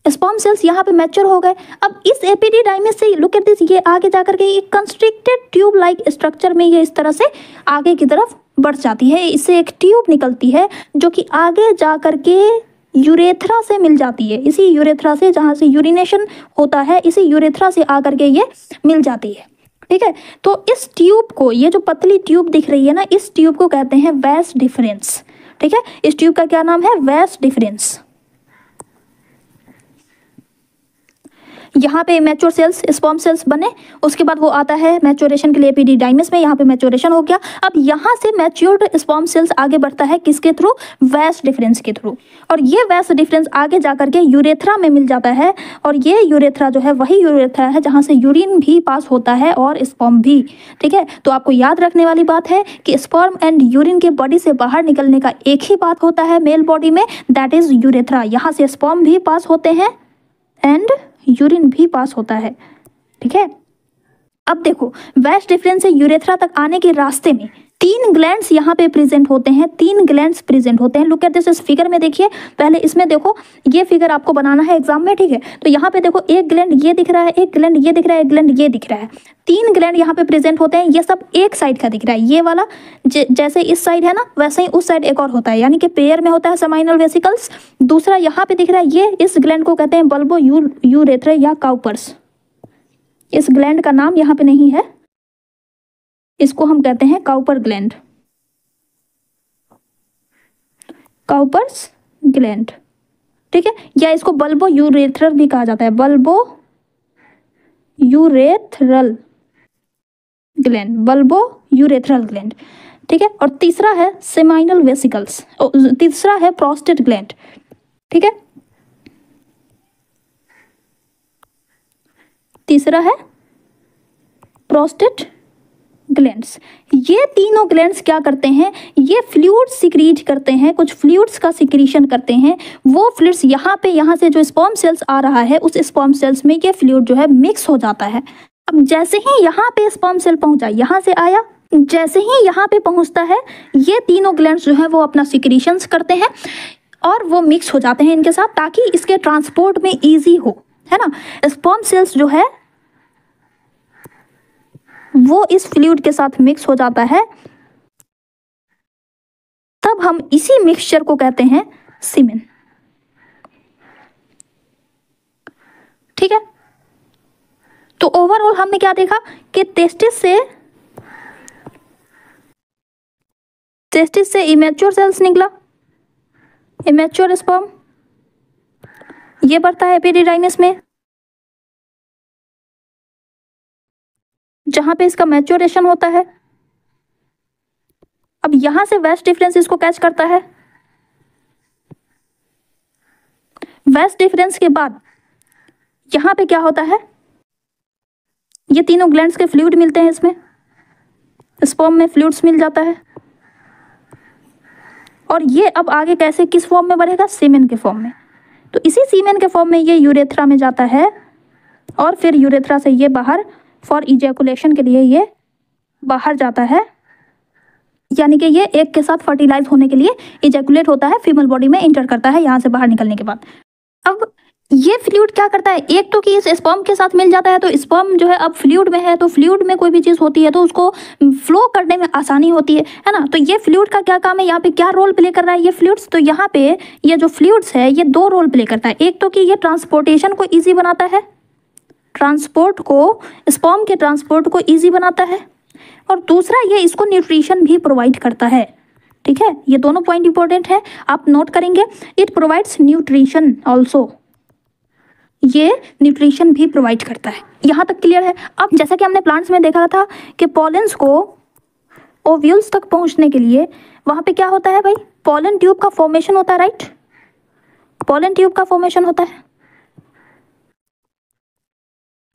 स्पर्म सेल्स यहाँ पे मैच्योर हो गए। अब इस एपिडिडाइमिस से लुक एट दिस, ये आगे जाकर के एक कंस्ट्रिक्टेड ट्यूब लाइक स्ट्रक्चर में ये इस तरह से आगे की तरफ बढ़ जाती है। इससे एक ट्यूब निकलती है जो कि आगे जाकर के यूरेथ्रा से मिल जाती है। इसी यूरेथ्रा से, जहाँ से यूरिनेशन होता है, इसी यूरेथ्रा से आकर के ये मिल जाती है। ठीक है, तो इस ट्यूब को, ये जो पतली ट्यूब दिख रही है ना, इस ट्यूब को कहते हैं वैस डिफरेंस। ठीक है, इस ट्यूब का क्या नाम है? वैस डिफरेंस। यहाँ पे मैच्योर सेल्स, स्पर्म सेल्स बने, उसके बाद वो आता है मैच्योरेशन के लिए एपिडिडाइमिस में, यहाँ पे मैच्योरेशन हो गया। अब यहाँ से मैच्योर्ड स्पर्म सेल्स आगे बढ़ता है किसके थ्रू? वैस डिफरेंस के थ्रू। और ये वैस डिफरेंस आगे जाकर के यूरेथ्रा में मिल जाता है, और ये यूरेथ्रा जो है वही यूरेथ्रा है जहाँ से यूरिन भी पास होता है और स्पर्म भी। ठीक है, तो आपको याद रखने वाली बात है कि स्पर्म एंड यूरिन के बॉडी से बाहर निकलने का एक ही बात होता है मेल बॉडी में, दैट इज यूरेथ्रा। यहाँ से स्पर्म भी पास होते हैं एंड यूरिन भी पास होता है। ठीक है, अब देखो, वैस डिफरेंस से यूरेथ्रा तक आने के रास्ते में 3 ग्लैंड्स यहाँ पे प्रेजेंट होते हैं। 3 ग्लैंड्स प्रेजेंट होते हैं। लुक एट दिस, इस फिगर में देखिए। पहले इसमें देखो, ये फिगर आपको बनाना है एग्जाम में। ठीक है, तो यहाँ पे देखो, एक ग्लैंड ये दिख रहा है, एक ग्लैंड ये दिख रहा है, एक ग्लैंड ये दिख रहा है। 3 ग्लैंड यहाँ पे प्रेजेंट होते हैं। ये सब एक साइड का दिख रहा है। ये वाला जैसे इस साइड है ना, वैसे ही उस साइड एक और होता है, यानी कि पेयर में होता है सेमाइनल वेसिकल्स। दूसरा यहाँ पे दिख रहा है, ये इस ग्लैंड को कहते हैं बल्बो यूरेथ्रा या काउपर्स। इस ग्लैंड का नाम यहाँ पे नहीं है, इसको हम कहते हैं काउपर ग्लैंड, काउपर्स ग्लैंड। ठीक है, या इसको बल्बो यूरेथ्रल भी कहा जाता है, bulbo urethral gland, bulbo urethral gland. ठीक है, और तीसरा है सेमाइनल वेसिकल्स, तीसरा है प्रोस्टेट ग्लैंड। ठीक है, तीसरा है प्रोस्टेट ग्लैंड्स। ये तीनों ग्लैंड्स क्या करते हैं? ये फ्लूइड्स सिक्रीट करते हैं, कुछ फ्लूइड्स का सिक्रीशन करते हैं। वो फ्लूइड्स यहाँ से जो स्पर्म सेल्स आ रहा है, उस स्पर्म सेल्स में ये फ्लूइड जो है मिक्स हो जाता है। अब जैसे ही यहाँ पे स्पर्म सेल पहुंचा, यहाँ से आया, जैसे ही यहाँ पे पहुंचता है, ये तीनों ग्लैंड्स जो है वो अपना सिक्रीशंस करते हैं और वो मिक्स हो जाते हैं इनके साथ, ताकि इसके ट्रांसपोर्ट में ईजी हो, है ना। स्पर्म सेल्स जो है वो इस फ्लूइड के साथ मिक्स हो जाता है, तब हम इसी मिक्सचर को कहते हैं सीमेन। ठीक है, तो ओवरऑल हमने क्या देखा कि टेस्टिस से इमेच्योर सेल्स निकला, इमेच्योर स्पर्म, ये बढ़ता है एपिडिडाइमिस में, जहां पे इसका मैच्योरेशन होता है। अब यहां से वैस डिफरेंस इसको कैच करता है। वैस डिफरेंस के बाद यहां पे क्या होता है, ये तीनों ग्लैंड्स के फ्लूइड मिलते हैं, इसमें स्पर्म में फ्लूइड्स मिल जाता है, और ये अब आगे कैसे किस फॉर्म में बढ़ेगा? सीमेन के फॉर्म में। तो इसी सीमेन के फॉर्म में ये यूरेथ्रा में जाता है और फिर यूरेथ्रा से ये बाहर फॉर इजैकुलेशन के लिए ये बाहर जाता है, यानी कि ये एक के साथ फर्टिलाइज होने के लिए इजैकुलेट होता है, फीमेल बॉडी में इंटर करता है यहाँ से बाहर निकलने के बाद। अब ये फ्लूइड क्या करता है, एक तो कि इस स्पर्म के साथ मिल जाता है, तो स्पर्म जो है अब फ्लूइड में है, तो फ्लूइड में कोई भी चीज़ होती है तो उसको फ्लो करने में आसानी होती है ना। तो ये फ्लूइड का क्या काम है, यहाँ पे क्या रोल प्ले कर रहा है ये फ्लूइड्स, तो यहाँ पे ये जो फ्लूइड्स है ये दो रोल प्ले करता है। एक तो कि ये ट्रांसपोर्टेशन को ईजी बनाता है, ट्रांसपोर्ट को, स्पर्म के ट्रांसपोर्ट को ईजी बनाता है, और दूसरा ये इसको न्यूट्रिशन भी प्रोवाइड करता है। ठीक है, ये दोनों पॉइंट इंपॉर्टेंट है, आप नोट करेंगे। इट प्रोवाइड्स न्यूट्रिशन ऑल्सो, ये न्यूट्रिशन भी प्रोवाइड करता है। यहाँ तक क्लियर है। अब जैसा कि हमने प्लांट्स में देखा था कि पॉलेंस को ओव्यूल्स तक पहुँचने के लिए वहाँ पे क्या होता है भाई, पॉलन ट्यूब का फॉर्मेशन होता है, राइट, पॉलन ट्यूब का फॉर्मेशन होता है,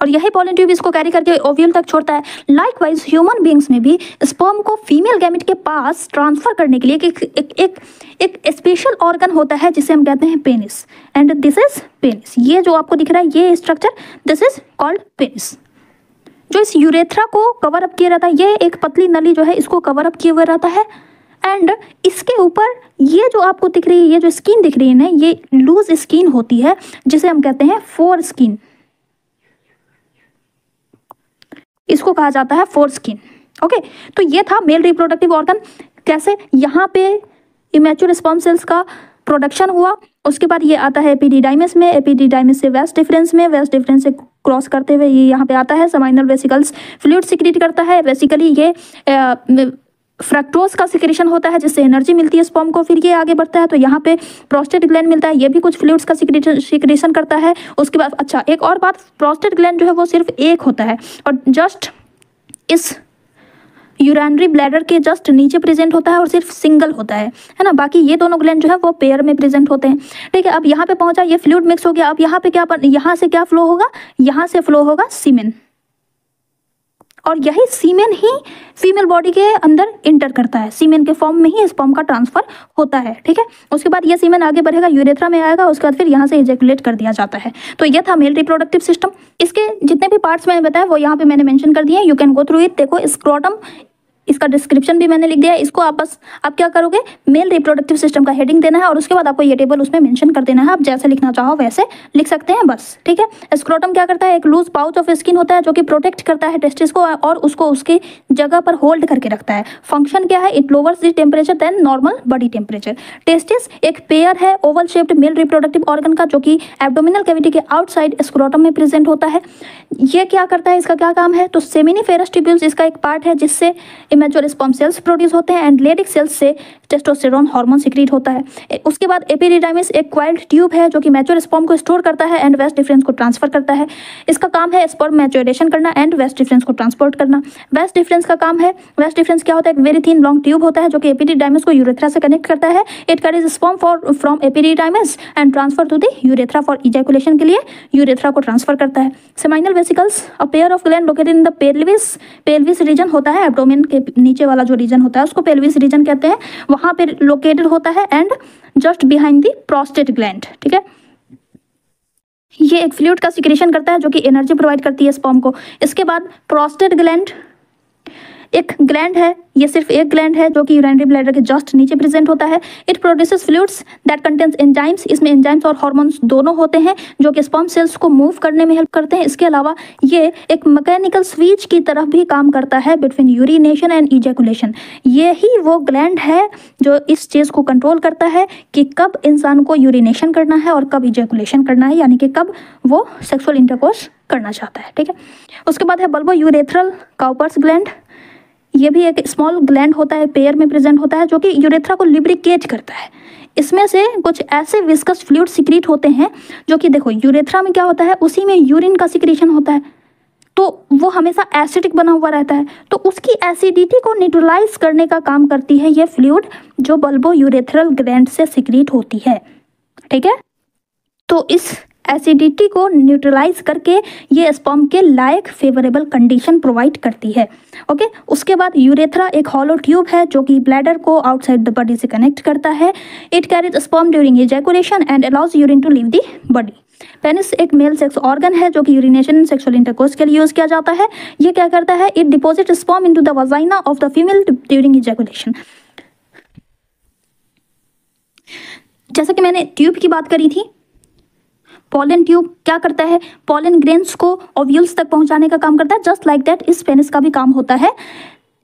और यही पॉलन ट्यूब इसको कैरी करके ओव्यूल तक छोड़ता है। लाइकवाइज ह्यूमन बीइंग्स में भी स्पर्म को फीमेल गैमेट के पास ट्रांसफर करने के लिए एक स्पेशल ऑर्गन होता है जिसे हम कहते हैं penis, and this is penis. ये जो आपको दिख रहा है ये structure, this is called penis, जो इस यूरेथ्रा को कवर अप किया रहता है। ये एक पतली नली जो है इसको कवर अप किए हुए रहता है, एंड इसके ऊपर ये जो आपको दिख रही है, ये जो स्किन दिख रही है ना, ये लूज स्किन होती है जिसे हम कहते हैं फोर स्किन, इसको कहा जाता है फोर स्किन। ओके, तो ये था मेल रिप्रोडक्टिव ऑर्गन। कैसे, यहाँ पे इमेच्योर स्पर्म सेल्स का प्रोडक्शन हुआ, उसके बाद ये आता है एपिडिडाइमिस में, एपिडिडाइमिस से वेस्ट डिफरेंस में, वेस्ट डिफरेंस से क्रॉस करते हुए ये यहाँ पे आता है, सेमाइनल वेसिकल्स फ्लूइड सिक्रीट करता है। बेसिकली ये फ्रक्टोज का सिक्रेशन होता है जिससे एनर्जी मिलती है स्पर्म को, फिर ये आगे बढ़ता है तो यहाँ पे प्रोस्टेट ग्लैंड मिलता है, ये भी कुछ फ्लूइड्स का सिक्रेशन करता है। उसके बाद अच्छा एक और बात, प्रोस्टेट ग्लैंड जो है वो सिर्फ एक होता है और जस्ट इस यूरिनरी ब्लैडर के जस्ट नीचे प्रेजेंट होता है और सिर्फ सिंगल होता है ना, बाकी ये दोनों ग्लैंड जो है वो पेयर में प्रेजेंट होते हैं। ठीक है, अब यहाँ पे पहुंचा, ये फ्लूइड मिक्स हो गया, अब यहाँ पे क्या, यहाँ से क्या फ्लो होगा, यहाँ से फ्लो होगा सीमेन, और यही सीमेन ही फीमेल बॉडी के अंदर इंटर करता है, सीमेन के फॉर्म में ही स्पर्म का ट्रांसफर होता है। ठीक है, उसके बाद ये सीमेन आगे बढ़ेगा, यूरेथ्रा में आएगा, उसके बाद फिर यहाँ से इजैकुलेट कर दिया जाता है। तो ये था मेल रिप्रोडक्टिव सिस्टम। इसके जितने भी पार्ट्स मैंने बताया वो यहाँ पे मैंने मेंशन कर दिए, you can go through it. देखो स्क्रोटम, इसका डिस्क्रिप्शन भी मैंने लिख दिया है, इसको आप बस आप क्या करोगे, मेल रिप्रोडक्टिव सिस्टम का हेडिंग देना है और उसके बाद आपको ये टेबल उसमें मेंशन कर देना है, आप जैसे लिखना चाहो वैसे लिख सकते हैं बस। ठीक है, स्क्रोटम क्या करता है, एक लूज पाउच ऑफ स्किन होता है जो कि प्रोटेक्ट करता है टेस्टिस को और उसको उसकी जगह पर होल्ड करके रखता है। फंक्शन क्या है, it lowers the temperature than normal body temperature. Testis एक पेयर है oval shaped male reproductive organ का जो कि एब्डोमिनल कैविटी के आउटसाइड स्क्रोटम में प्रेजेंट होता है। ये क्या करता है, इसका क्या काम है, तो सेमिनिफेरस ट्यूब्यूल्स इसका एक पार्ट है जिससे इमेच्योर स्पर्म सेल्स प्रोड्यूस होते हैं एंड लेडिक सेल्स से टेस्टोस्टेरोन हार्मोन सिक्रीट होता है। उसके बाद एपिडिडाइमिस एक क्वाइल्ड ट्यूब है जो कि मैच्योर स्पर्म को स्टोर करता है एंड वेस्ट डिफरेंस को ट्रांसफर करता है। इसका काम है स्पर्म मैच्योरेशन करना एंड वेस्ट डिफरेंस को ट्रांसपोर्ट करना। वेस्ट डिफरेंस का काम है, वेस्ट डिफरेंस क्या होता है, एक वेरी थिन लॉन्ग ट्यूब होता है जो कि एपिडिडाइमिस को यूरेथ्रा से कनेक्ट करता है। It carries sperm from epididymis and transfer to the urethra for ejaculation के लिए यूरेथ्रा को ट्रांसफर करता है। Seminal vesicles a pair of gland located in the pelvis region होता है, एब्डोमेन के नीचे वाला जो रीजन होता है उसको पेल्विस रीजन कहते हैं, वहां पे लोकेटेड होता है and just behind the prostate gland. ठीक है, ये एक फ्लूइड का सिक्रेशन करता है जो कि एनर्जी प्रोवाइड करती है स्पर्म को। इसके बाद प्रोस्टेट ग्लैंड एक ग्लैंड है, ये सिर्फ एक ग्लैंड है जो कि यूरिनरी ब्लैडर के जस्ट नीचे प्रेजेंट होता है। It produces fluids that contains enzymes, इसमें एंजाइम्स और हार्मोन्स दोनों होते हैं जो कि स्पर्म सेल्स को मूव करने में हेल्प करते हैं। इसके अलावा ये एक मैकेनिकल स्विच की तरह भी काम करता है बिटवीन यूरिनेशन एंड इजैकुलेशन। यही वो ग्लैंड है जो इस चीज़ को कंट्रोल करता है कि कब इंसान को यूरिनेशन करना है और कब इजैकुलेशन करना है, यानी कि कब वो सेक्सुअल इंटरकोर्स करना चाहता है। ठीक है, उसके बाद है बल्बो यूरेथ्रल काउपर्स ग्लैंड। ये भी एक स्मॉल ग्लैंड होता है, पेयर में प्रेजेंट होता है जो कि यूरेथ्रा को लिब्रिकेट करता है। इसमें से कुछ ऐसे विस्कस फ्लूइड सिक्रीट होते हैं जो कि देखो यूरेथ्रा में क्या होता है, उसी में यूरिन का सिक्रीशन होता है तो वो हमेशा एसिडिक बना हुआ रहता है, तो उसकी एसिडिटी को न्यूट्रलाइज करने का काम करती है ये फ्लूइड जो बल्बो यूरेथ्रल ग्लैंड से सिक्रीट होती है। ठीक है, तो इस एसिडिटी को न्यूट्रलाइज करके ये स्पर्म के लायक फेवरेबल कंडीशन प्रोवाइड करती है। ओके, उसके बाद यूरेथ्रा एक हॉलो ट्यूब है जो कि ब्लैडर को आउटसाइड द बॉडी से कनेक्ट करता है। It carries sperm during ejaculation and allows urine to leave the body. Penis एक मेल सेक्स ऑर्गन है जो कि यूरिनेशन एंड सेक्सुअल इंटरकोर्स के लिए यूज किया जाता है। ये क्या करता है? It deposit sperm into the vagina of the female during ejaculation. जैसा कि मैंने ट्यूब की बात करी थी, पॉलन ट्यूब क्या करता है? पॉलन ग्रेन्स को ओव्यूल्स तक पहुंचाने का काम करता है। जस्ट लाइक दैट इस पेनिस का भी काम होता है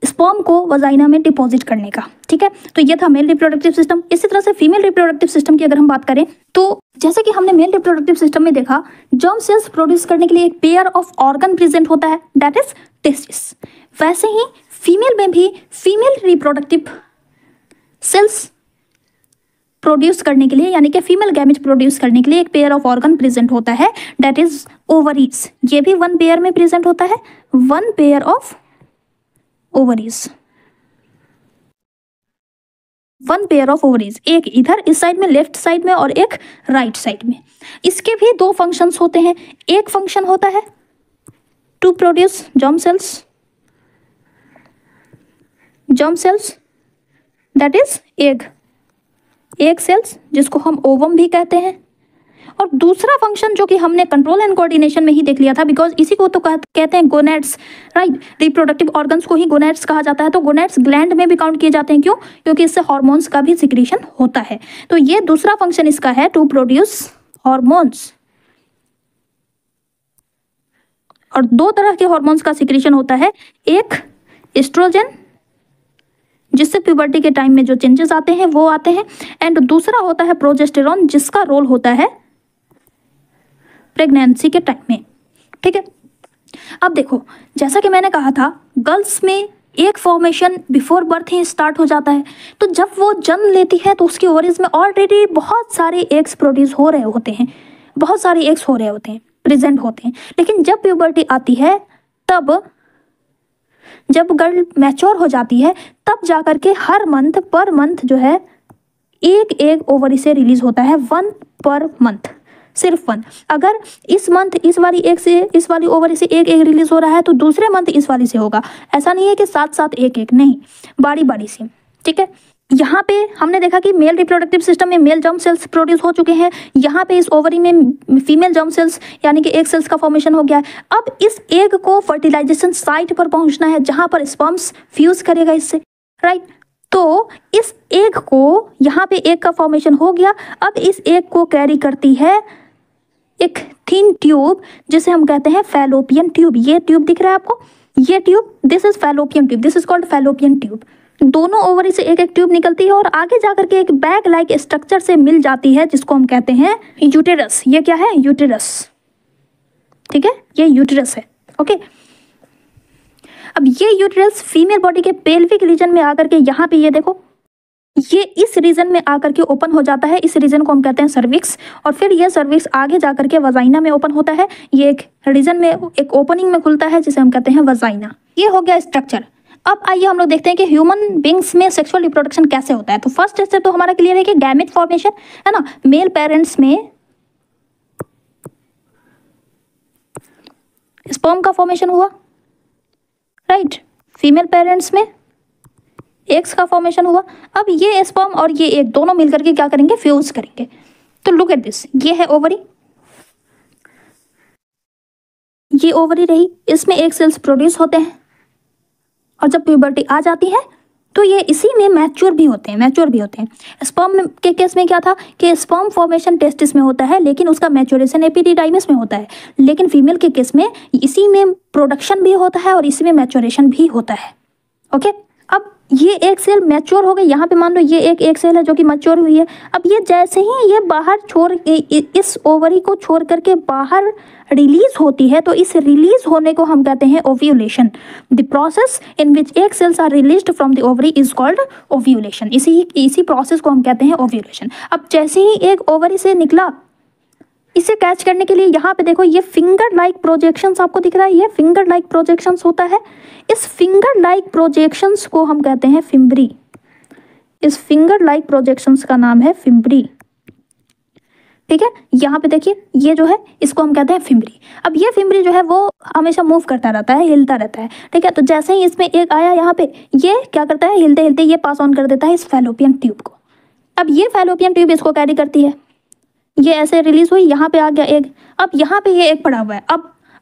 स्पर्म को वजाइना में डिपॉजिट करने का। ठीक है, तो ये था मेल रिप्रोडक्टिव सिस्टम। इसी तरह से फीमेल रिप्रोडक्टिव सिस्टम की अगर हम बात करें तो जैसे कि हमने मेल रिप्रोडक्टिव सिस्टम में देखा, जर्म सेल्स प्रोड्यूस करने के लिए एक पेयर ऑफ ऑर्गन प्रेजेंट होता है, दैट इज टेस्टिस। वैसे ही फीमेल में भी फीमेल रिप्रोडक्टिव सेल्स प्रोड्यूस करने के लिए, यानी कि फीमेल गैमेट प्रोड्यूस करने के लिए एक पेयर ऑफ ऑर्गन प्रेजेंट होता है, दैट इज ओवरीज। ये भी वन पेयर में प्रेजेंट होता है, one pair of ovaries, one pair of ovaries, एक इधर इस साइड में लेफ्ट साइड में और एक राइट साइड में। इसके भी दो फंक्शंस होते हैं। एक फंक्शन होता है to produce germ cells that is egg cells, जिसको हम ओवम भी कहते हैं। और दूसरा फंक्शन जो कि हमने कंट्रोल एंड कोऑर्डिनेशन में ही देख लिया था, बिकॉज इसी को तो कहते हैं गोनेड्स, राइट। रिप्रोडक्टिव ऑर्गन्स को ही गोनेड्स कहा जाता है। तो गोनेड्स ग्लैंड में भी काउंट किए जाते हैं। क्यों? क्योंकि इससे हार्मोन्स का भी सिक्रीशन होता है। तो ये दूसरा फंक्शन इसका है टू प्रोड्यूस हार्मोन्स। और दो तरह के हार्मोन्स का सिक्रीशन होता है, एक एस्ट्रोजन जिससे प्यूबर्टी के टाइम में जो चेंजेस आते हैं वो आते हैं, एंड दूसरा होता है प्रोजेस्टेरॉन जिसका रोल होता है प्रेगनेंसी के टाइम में। ठीक है, अब देखो जैसा कि मैंने कहा था, गर्ल्स में एक फॉर्मेशन बिफोर बर्थ ही स्टार्ट हो जाता है। तो जब वो जन्म लेती है तो उसकी ओवरीज में ऑलरेडी बहुत सारे एग्स प्रोड्यूस हो रहे होते हैं, बहुत सारे एग्स हो रहे होते हैं, प्रेजेंट होते हैं। लेकिन जब प्यूबर्टी आती है, तब जब गर्ल मैच्योर हो जाती है, तब जाकर के हर मंथ पर मंथ जो है एक एग ओवरी से रिलीज होता है, वन पर मंथ, सिर्फ वन। अगर इस मंथ इस वाली एग से, इस वाली ओवरी से एक एग रिलीज हो रहा है तो दूसरे मंथ इस वाली से होगा। ऐसा नहीं है कि साथ साथ एक एक, नहीं, बारी बारी से। ठीक है, यहाँ पे हमने देखा कि मेल रिप्रोडक्टिव सिस्टम में मेल जर्म सेल्स प्रोड्यूस हो चुके हैं। यहाँ पे इस ओवरी में फीमेल जर्म सेल्स यानी कि एग सेल्स का फॉर्मेशन हो गया है। अब इस एग को फर्टिलाइजेशन साइट पर पहुंचना है जहाँ पर स्पर्म्स फ्यूज करेगा इससे, राइट। तो इस एग को, यहाँ पे एग का फॉर्मेशन हो गया। अब इस एग को कैरी करती है एक थिन ट्यूब जिसे हम कहते हैं फैलोपियन ट्यूब। ये ट्यूब दिख रहा है आपको, ये tube, this is fallopian tube, this is called fallopian tube. दोनों ओवरी से एक एक ट्यूब निकलती है और आगे जाकर के एक बैग लाइक स्ट्रक्चर से मिल जाती है जिसको हम कहते हैं यूटेरस। ये क्या है? यूटेरस। ठीक है, ये यूटेरस है। ओके, अब ये यूटेरस फीमेल बॉडी के पेल्विक रीजन में आकर के, यहाँ पे ये देखो, ये इस रीजन में आकर के ओपन हो जाता है। इस रीजन को हम कहते हैं सर्विक्स। और फिर ये सर्विक्स आगे जाकर के वजाइना में ओपन होता है। ये एक रीजन में, एक ओपनिंग में खुलता है जिसे हम कहते हैं वजाइना। ये हो गया स्ट्रक्चर। अब आइए हम लोग देखते हैं कि ह्यूमन बींग्स में सेक्सुअल रिप्रोडक्शन कैसे होता है। तो फर्स्ट स्टेप तो हमारा क्लियर है कि गैमेट फॉर्मेशन है ना। मेल पेरेंट्स में स्पर्म का फॉर्मेशन हुआ, राइट। फीमेल पेरेंट्स में एग्स का फॉर्मेशन हुआ। अब ये स्पर्म और ये एग दोनों मिलकर के क्या करेंगे? फ्यूज करेंगे। तो लुक एट दिस, ये है ओवरी, ये ओवरी रही, इसमें एग सेल्स प्रोड्यूस होते हैं और जब प्यूबर्टी आ जाती है तो ये इसी में मैच्योर भी होते हैं। स्पर्म के केस में क्या था कि स्पर्म फॉर्मेशन टेस्टिस में होता है, लेकिन उसका मैच्योरेशन एपिडिडाइमिस में होता है। लेकिन फीमेल के केस में इसी में प्रोडक्शन भी होता है और इसी में मैच्योरेशन भी होता है। ओके, अब ये एक सेल मैच्योर हो गई। यहाँ पे मान लो ये एक सेल है जो कि मैच्योर हुई है। अब ये जैसे ही ये बाहर इस ओवरी को छोड़ करके बाहर रिलीज होती है, तो इस रिलीज होने को हम कहते हैं ovulation. The process in which egg cells are released from the ovary is called ovulation. इसी प्रोसेस को हम कहते हैं ओव्यूलेशन। अब जैसे ही एक ओवरी से निकला, इसे कैच करने के लिए यहाँ पे देखो, ये फिंगर लाइक प्रोजेक्शंस आपको दिख रहा है, ये फिंगर लाइक प्रोजेक्शंस होता है। इस फिंगर लाइक प्रोजेक्शंस को हम कहते हैं फिम्ब्री। इस फिंगर लाइक प्रोजेक्शंस का नाम है फिम्ब्री। ठीक है, यहाँ पे देखिए ये जो है इसको हम कहते हैं फिम्बरी। अब ये फिम्बरी जो है वो हमेशा मूव करता रहता है, हिलता रहता है। ठीक है, तो जैसे ही इसमें एक आया यहाँ पे, ये क्या करता है, हिलते हिलते ये पास ऑन कर देता है इस फैलोपियन ट्यूब को। अब ये फैलोपियन ट्यूब इसको कैरी करती है, ये ऐसे रिलीज हुई, यहाँ पे आ गया एग। अब यहाँ पे ये एग पड़ा हुआ है।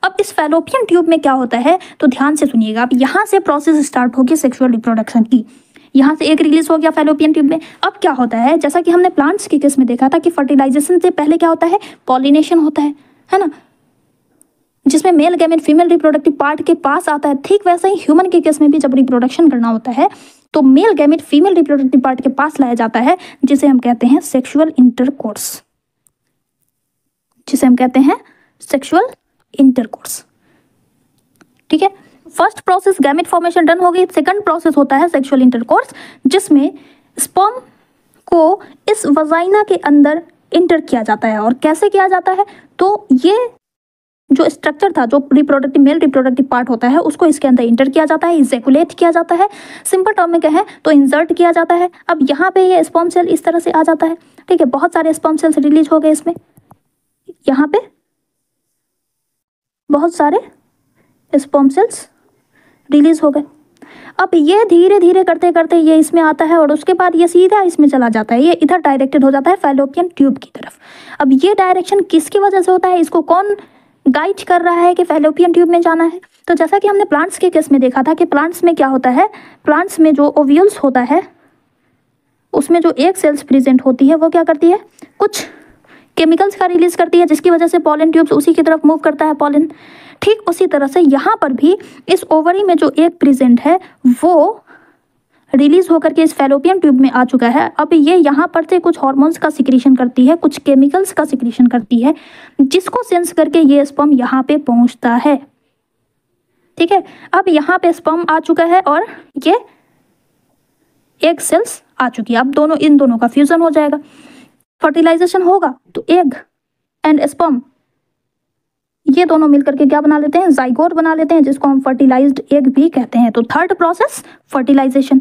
अब इस फैलोपियन ट्यूब में क्या होता है, तो ध्यान से सुनिएगा। अब यहाँ से प्रोसेस स्टार्ट होगी सेक्सुअल रिप्रोडक्शन की। यहाँ से एक रिलीज हो गया फैलोपियन ट्यूब में। अब क्या होता है, जैसा कि हमने प्लांट्स के केस में देखा था कि फर्टिलाइजेशन से पहले क्या होता है, पॉलिनेशन होता है ना, जिसमें male gamete female reproductive part के पास आता है। ठीक वैसा ही ह्यूमन के केस में भी जब रिप्रोडक्शन करना होता है तो male gamete female reproductive part के पास लाया जाता है, जिसे हम कहते हैं सेक्सुअल इंटरकोर्स, जिसे हम कहते हैं सेक्सुअल इंटरकोर्स। ठीक है, first process gamete formation done हो गई। सेकंड प्रोसेस होता है सेक्सुअल इंटरकोर्स, जिसमें स्पर्म को इस वजाइना के अंदर इंटर किया जाता है। और कैसे किया जाता है, तो ये जो स्ट्रक्चर था, जो रिप्रोडक्टिव मेल रिप्रोडक्टिव पार्ट होता है, उसको इसके अंदर इंटर किया जाता है, इजैकुलेट किया जाता है। सिंपल टर्म में कहें तो इंसर्ट किया जाता है। अब यहाँ पे ये स्पर्म सेल इस तरह से आ जाता है। ठीक है, बहुत सारे स्पर्म सेल्स रिलीज हो गए इसमें, यहाँ पे बहुत सारे स्पर्म सेल्स रिलीज हो गए। अब ये धीरे धीरे करते करते ये इसमें आता है और उसके बाद ये सीधा इसमें चला जाता है, ये इधर डायरेक्टेड हो जाता है फैलोपियन ट्यूब की तरफ। अब ये डायरेक्शन किसकी वजह से होता है, इसको कौन गाइड कर रहा है कि फैलोपियन ट्यूब में जाना है, तो जैसा कि हमने प्लांट्स के केस में देखा था कि प्लांट्स में क्या होता है, प्लांट्स में जो ओव्यूल्स होता है उसमें जो एक सेल्स प्रेजेंट होती है वो क्या करती है, कुछ केमिकल्स का रिलीज करती है, जिसकी वजह से पॉलन ट्यूब्स उसी की तरफ मूव करता है पॉलन। ठीक उसी तरह से यहाँ पर भी इस ओवरी में जो एक प्रेजेंट है वो रिलीज होकर के इस फैलोपियन ट्यूब में आ चुका है। अब ये यहाँ पर से कुछ हार्मोन्स का सिक्रीशन करती है, कुछ केमिकल्स का सिक्रीशन करती है, जिसको सेंस करके ये स्पर्म यहाँ पे पहुँचता है। ठीक है, अब यहाँ पे स्पर्म आ चुका है और ये एग सेल्स आ चुकी है। अब दोनों, इन दोनों का फ्यूजन हो जाएगा, फर्टिलाइजेशन होगा तो एग एंड स्पर्म ये दोनों मिलकर के क्या बना लेते हैं, जाइगोट बना लेते हैं, जिसको हम फर्टिलाइज्ड एग भी कहते हैं। तो थर्ड प्रोसेस फर्टिलाइजेशन।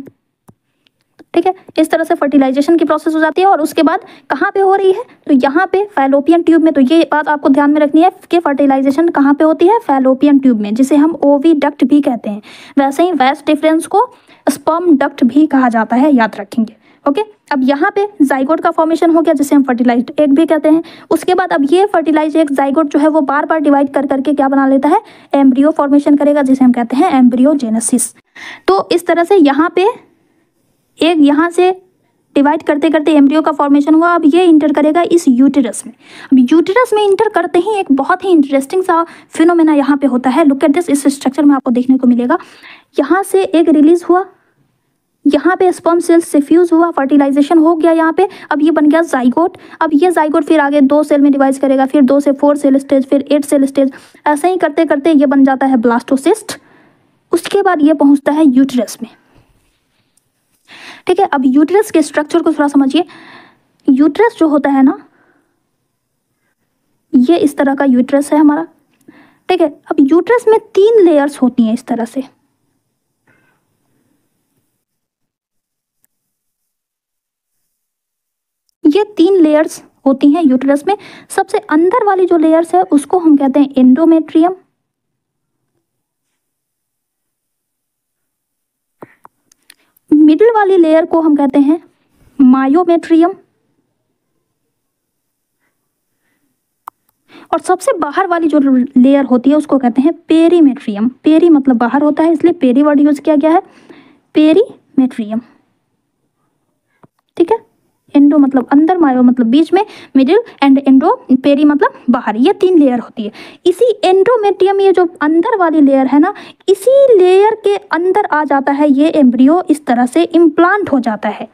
ठीक है, इस तरह से फर्टिलाइजेशन की प्रोसेस हो जाती है। और उसके बाद कहाँ पे हो रही है, तो यहाँ पे फैलोपियन ट्यूब में। तो ये बात आपको ध्यान में रखनी है कि फर्टिलाइजेशन कहाँ पे होती है, फैलोपियन ट्यूब में, जिसे हम ओविडक्ट भी कहते हैं। वैसे ही वैस डिफरेंस को स्पर्म डक्ट भी कहा जाता है, याद रखेंगे। ओके, अब यहाँ पे जाइगोट का फॉर्मेशन हो गया, जिसे हम फर्टिलाइज्ड एग भी कहते हैं। उसके बाद अब ये फर्टिलाइज्ड एग जाइगोट जो है वो बार बार डिवाइड कर करके क्या बना लेता है, एम्ब्रियो फॉर्मेशन करेगा, जिसे हम कहते हैं एम्ब्रियोजेनेसिस। तो इस तरह से यहाँ पे एग यहाँ से डिवाइड करते करते एम्ब्रियो का फॉर्मेशन हुआ। अब ये इंटर करेगा इस यूटेरस में। अब यूटेरस में इंटर करते ही एक बहुत ही इंटरेस्टिंग सा फिनोमेना यहाँ पे होता है। लुक एट दिस, इस स्ट्रक्चर में आपको देखने को मिलेगा। यहाँ से एग रिलीज हुआ, यहाँ पे स्पर्म सेल्स से फ्यूज हुआ, फर्टिलाइजेशन हो गया यहाँ पे। अब ये बन गया जाइगोट। अब ये जाइगोट फिर आगे 2 सेल में डिवाइड करेगा, फिर 2 से 4 सेल स्टेज, फिर 8 सेल स्टेज। ऐसे ही करते करते ये बन जाता है ब्लास्टोसिस्ट। उसके बाद ये पहुंचता है यूटेरस में। ठीक है, अब यूटेरस के स्ट्रक्चर को थोड़ा समझिए। यूटेरस जो होता है ना, ये इस तरह का यूटेरस है हमारा। ठीक है, अब यूटेरस में 3 लेयर्स होती हैं इस तरह से। ये 3 लेयर्स होती हैं यूटेरस में। सबसे अंदर वाली जो लेयर्स है उसको हम कहते हैं एंडोमेट्रियम। मिडिल वाली लेयर को हम कहते हैं मायोमेट्रियम। और सबसे बाहर वाली जो लेयर होती है उसको कहते हैं पेरीमेट्रियम। पेरी मतलब बाहर होता है, इसलिए पेरी वर्ड यूज किया गया है, पेरीमेट्रियम। ठीक है, एंडो मतलब अंदर, मायो मतलब बीच में, मिडिल एंड एंडो, पेरी मतलब बाहर। ये 3 लेयर होती है। इसी एंडोमेट्रियम, ये जो अंदर वाली लेयर है ना, इसी लेयर के अंदर आ जाता है ये एम्ब्रियो, इस तरह से इम्प्लांट हो जाता है।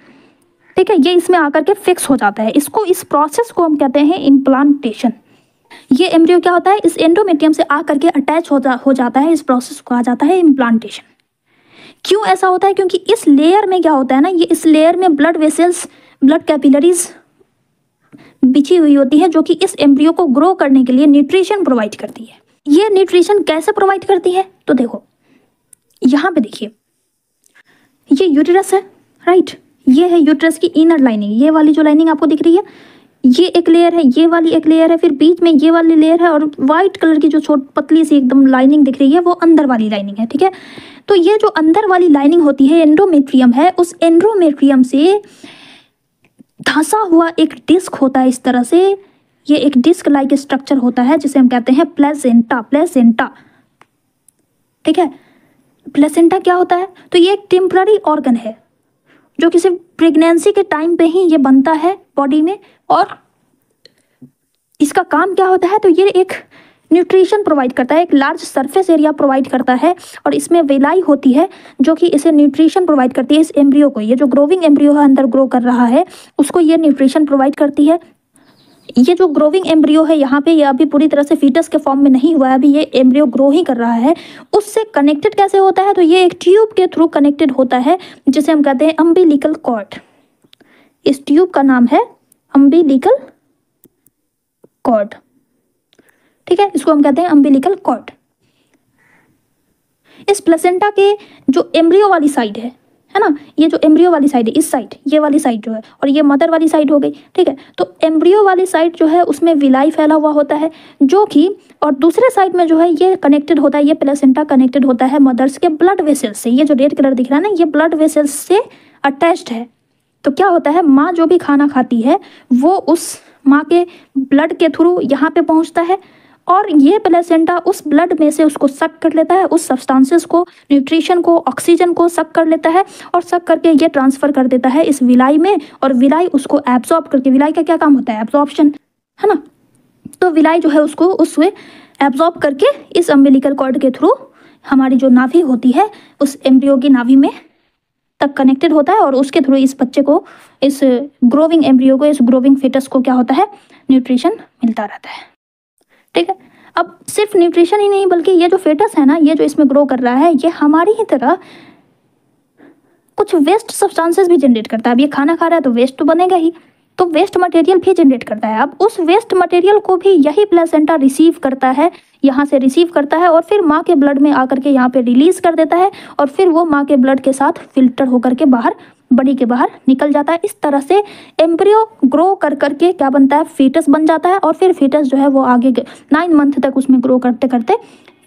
ठीक है, ये इसमें आकर के फिक्स हो जाता है। इस प्रोसेस को हम कहते हैं इम्प्लांटेशन। ये एम्ब्रियो क्या होता है, इस एंडोमेट्रियम से आकर के अटैच हो जाता है। इस प्रोसेस को कहा जाता है इम्प्लांटेशन। क्यों ऐसा होता है, क्योंकि इस लेयर में क्या होता है ना, ये इस लेयर में ब्लड वेसल्स, ब्लड कैपिलरीज बिछी हुई होती है, जो कि इस एम्ब्रियो को ग्रो करने के लिए न्यूट्रिशन प्रोवाइड करती है। ये न्यूट्रिशन कैसे प्रोवाइड करती है, तो देखो यहाँ पे देखिए, ये यूटेरस है, राइट। ये है यूटेरस की इनर लाइनिंग, ये वाली जो लाइनिंग आपको दिख रही है, ये एक लेयर है, ये वाली एक लेयर है, फिर बीच में ये वाली लेयर है, और वाइट कलर की जो छोटी पतली सी एकदम लाइनिंग दिख रही है वो अंदर वाली लाइनिंग है। ठीक है, तो ये जो अंदर वाली लाइनिंग होती है एंडोमेट्रियम है, उस एंडोमेट्रियम से धंसा हुआ एक डिस्क होता है इस तरह से। ये एक डिस्क लाइक स्ट्रक्चर होता है जिसे हम कहते हैं प्लेसेंटा। प्लेसेंटा, ठीक है, प्लेसेंटा क्या होता है? तो ये एक टेम्पररी ऑर्गन है जो कि सिर्फ प्रेगनेंसी के टाइम पे ही ये बनता है बॉडी में। और इसका काम क्या होता है? तो ये एक न्यूट्रिशन प्रोवाइड करता है, एक लार्ज सरफेस एरिया प्रोवाइड करता है, और इसमें वेलाई होती है जो कि इसे न्यूट्रिशन प्रोवाइड करती है इस एम्ब्रियो को। ये जो ग्रोविंग एम्ब्रियो है अंदर ग्रो कर रहा है उसको ये न्यूट्रिशन प्रोवाइड करती है। ये जो ग्रोविंग एम्ब्रियो है यहाँ पे, ये अभी पूरी तरह से फीटस के फॉर्म में नहीं हुआ है, अभी ये एम्ब्रियो ग्रो ही कर रहा है। उससे कनेक्टेड कैसे होता है? तो ये एक ट्यूब के थ्रू कनेक्टेड होता है जिसे हम कहते हैं अम्बिलिकल कॉर्ड। इस ट्यूब का नाम है अम्बिलिकल कॉर्ड। ठीक है, इसको हम कहते हैं अम्बिलिकल कॉर्ड। इस प्लेसेंटा के जो एम्ब्रियो वाली साइड है ना, ये जो एम्ब्रियो वाली साइड है, इस साइड, ये वाली साइड जो है, और ये मदर वाली साइड हो गई। ठीक है, तो एम्ब्रियो वाली साइड जो है उसमें विलाई फैला हुआ होता है जो कि, और दूसरे साइड में जो है ये कनेक्टेड होता है, ये प्लेसेंटा कनेक्टेड होता है मदर्स के ब्लड वेसल्स से। ये जो रेड कलर दिख रहा है ना, ये ब्लड वेसल्स से अटैच्ड है। तो क्या होता है, माँ जो भी खाना खाती है वो उस माँ के ब्लड के थ्रू यहाँ पे पहुँचता है, और ये प्लेसेंटा उस ब्लड में से उसको सक कर लेता है, उस सब्सटेंसेस को, न्यूट्रिशन को, ऑक्सीजन को सक कर लेता है, और सक करके ये ट्रांसफ़र कर देता है इस विलाई में, और विलाई उसको एब्जॉर्ब करके, विलाई का क्या काम होता है? एब्जॉर्प्शन, है ना। तो विलाई जो है उसको उसमें एब्जॉर्ब करके इस अम्बिलिकल कॉर्ड के थ्रू हमारी जो नाभि होती है उस एम्ब्रियो की नाभि में तक कनेक्टेड होता है, और उसके थ्रू इस बच्चे को, इस ग्रोविंग एम्ब्रियो को, इस ग्रोविंग फिटस को क्या होता है? न्यूट्रिशन मिलता रहता है। ठीक है, अब सिर्फ न्यूट्रिशन ही नहीं बल्कि ये जो फेटस है ना, ये जो इसमें ग्रो कर रहा है, ये हमारी ही तरह कुछ वेस्ट सब्सटेंसेस भी जनरेट करता है। अब ये खाना खा रहा है तो वेस्ट तो बनेगा ही, तो वेस्ट मटेरियल भी जनरेट करता है। अब उस वेस्ट मटेरियल को भी यही प्लेसेंटा रिसीव करता है, यहाँ से रिसीव करता है, और फिर माँ के ब्लड में आकर के यहाँ पे रिलीज कर देता है, और फिर वो माँ के ब्लड के साथ फिल्टर होकर के बाहर, बॉडी के बाहर निकल जाता है। इस तरह से एम्ब्रियो ग्रो कर करके क्या बनता है? फीटस बन जाता है, और फिर फीटस जो है वो आगे 9 मंथ तक उसमें ग्रो करते करते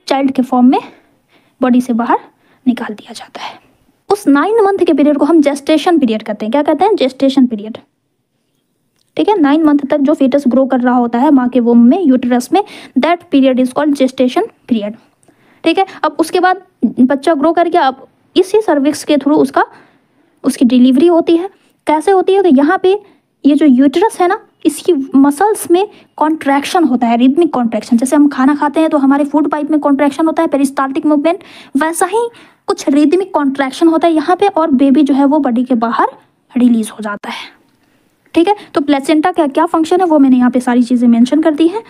चाइल्ड के फॉर्म में बॉडी से बाहर निकाल दिया जाता है। उस 9 मंथ के पीरियड को हम जेस्टेशन पीरियड कहते हैं। क्या कहते हैं? Gestation period. ठीक है, 9 मंथ तक जो फीटस ग्रो कर रहा होता है माँ के वोम में, यूटेरस में, that period is called gestation period. ठीक है, अब उसके बाद बच्चा ग्रो कर गया, अब इसी सर्विक्स के थ्रू उसकी डिलीवरी होती है। कैसे होती है? तो यहाँ पे ये जो यूटेरस है ना, इसकी मसल्स में कॉन्ट्रैक्शन होता है, रिदमिक कॉन्ट्रैक्शन। जैसे हम खाना खाते हैं तो हमारे फूड पाइप में कॉन्ट्रैक्शन होता है, पेरिस्टाल्टिक मूवमेंट, वैसा ही कुछ रिदमिक कॉन्ट्रैक्शन होता है यहाँ पे, और बेबी जो है वो बॉडी के बाहर रिलीज हो जाता है। ठीक है, तो प्लेसेंटा का क्या फंक्शन है वो मैंने यहाँ पे सारी चीज़ें मेंशन कर दी हैं।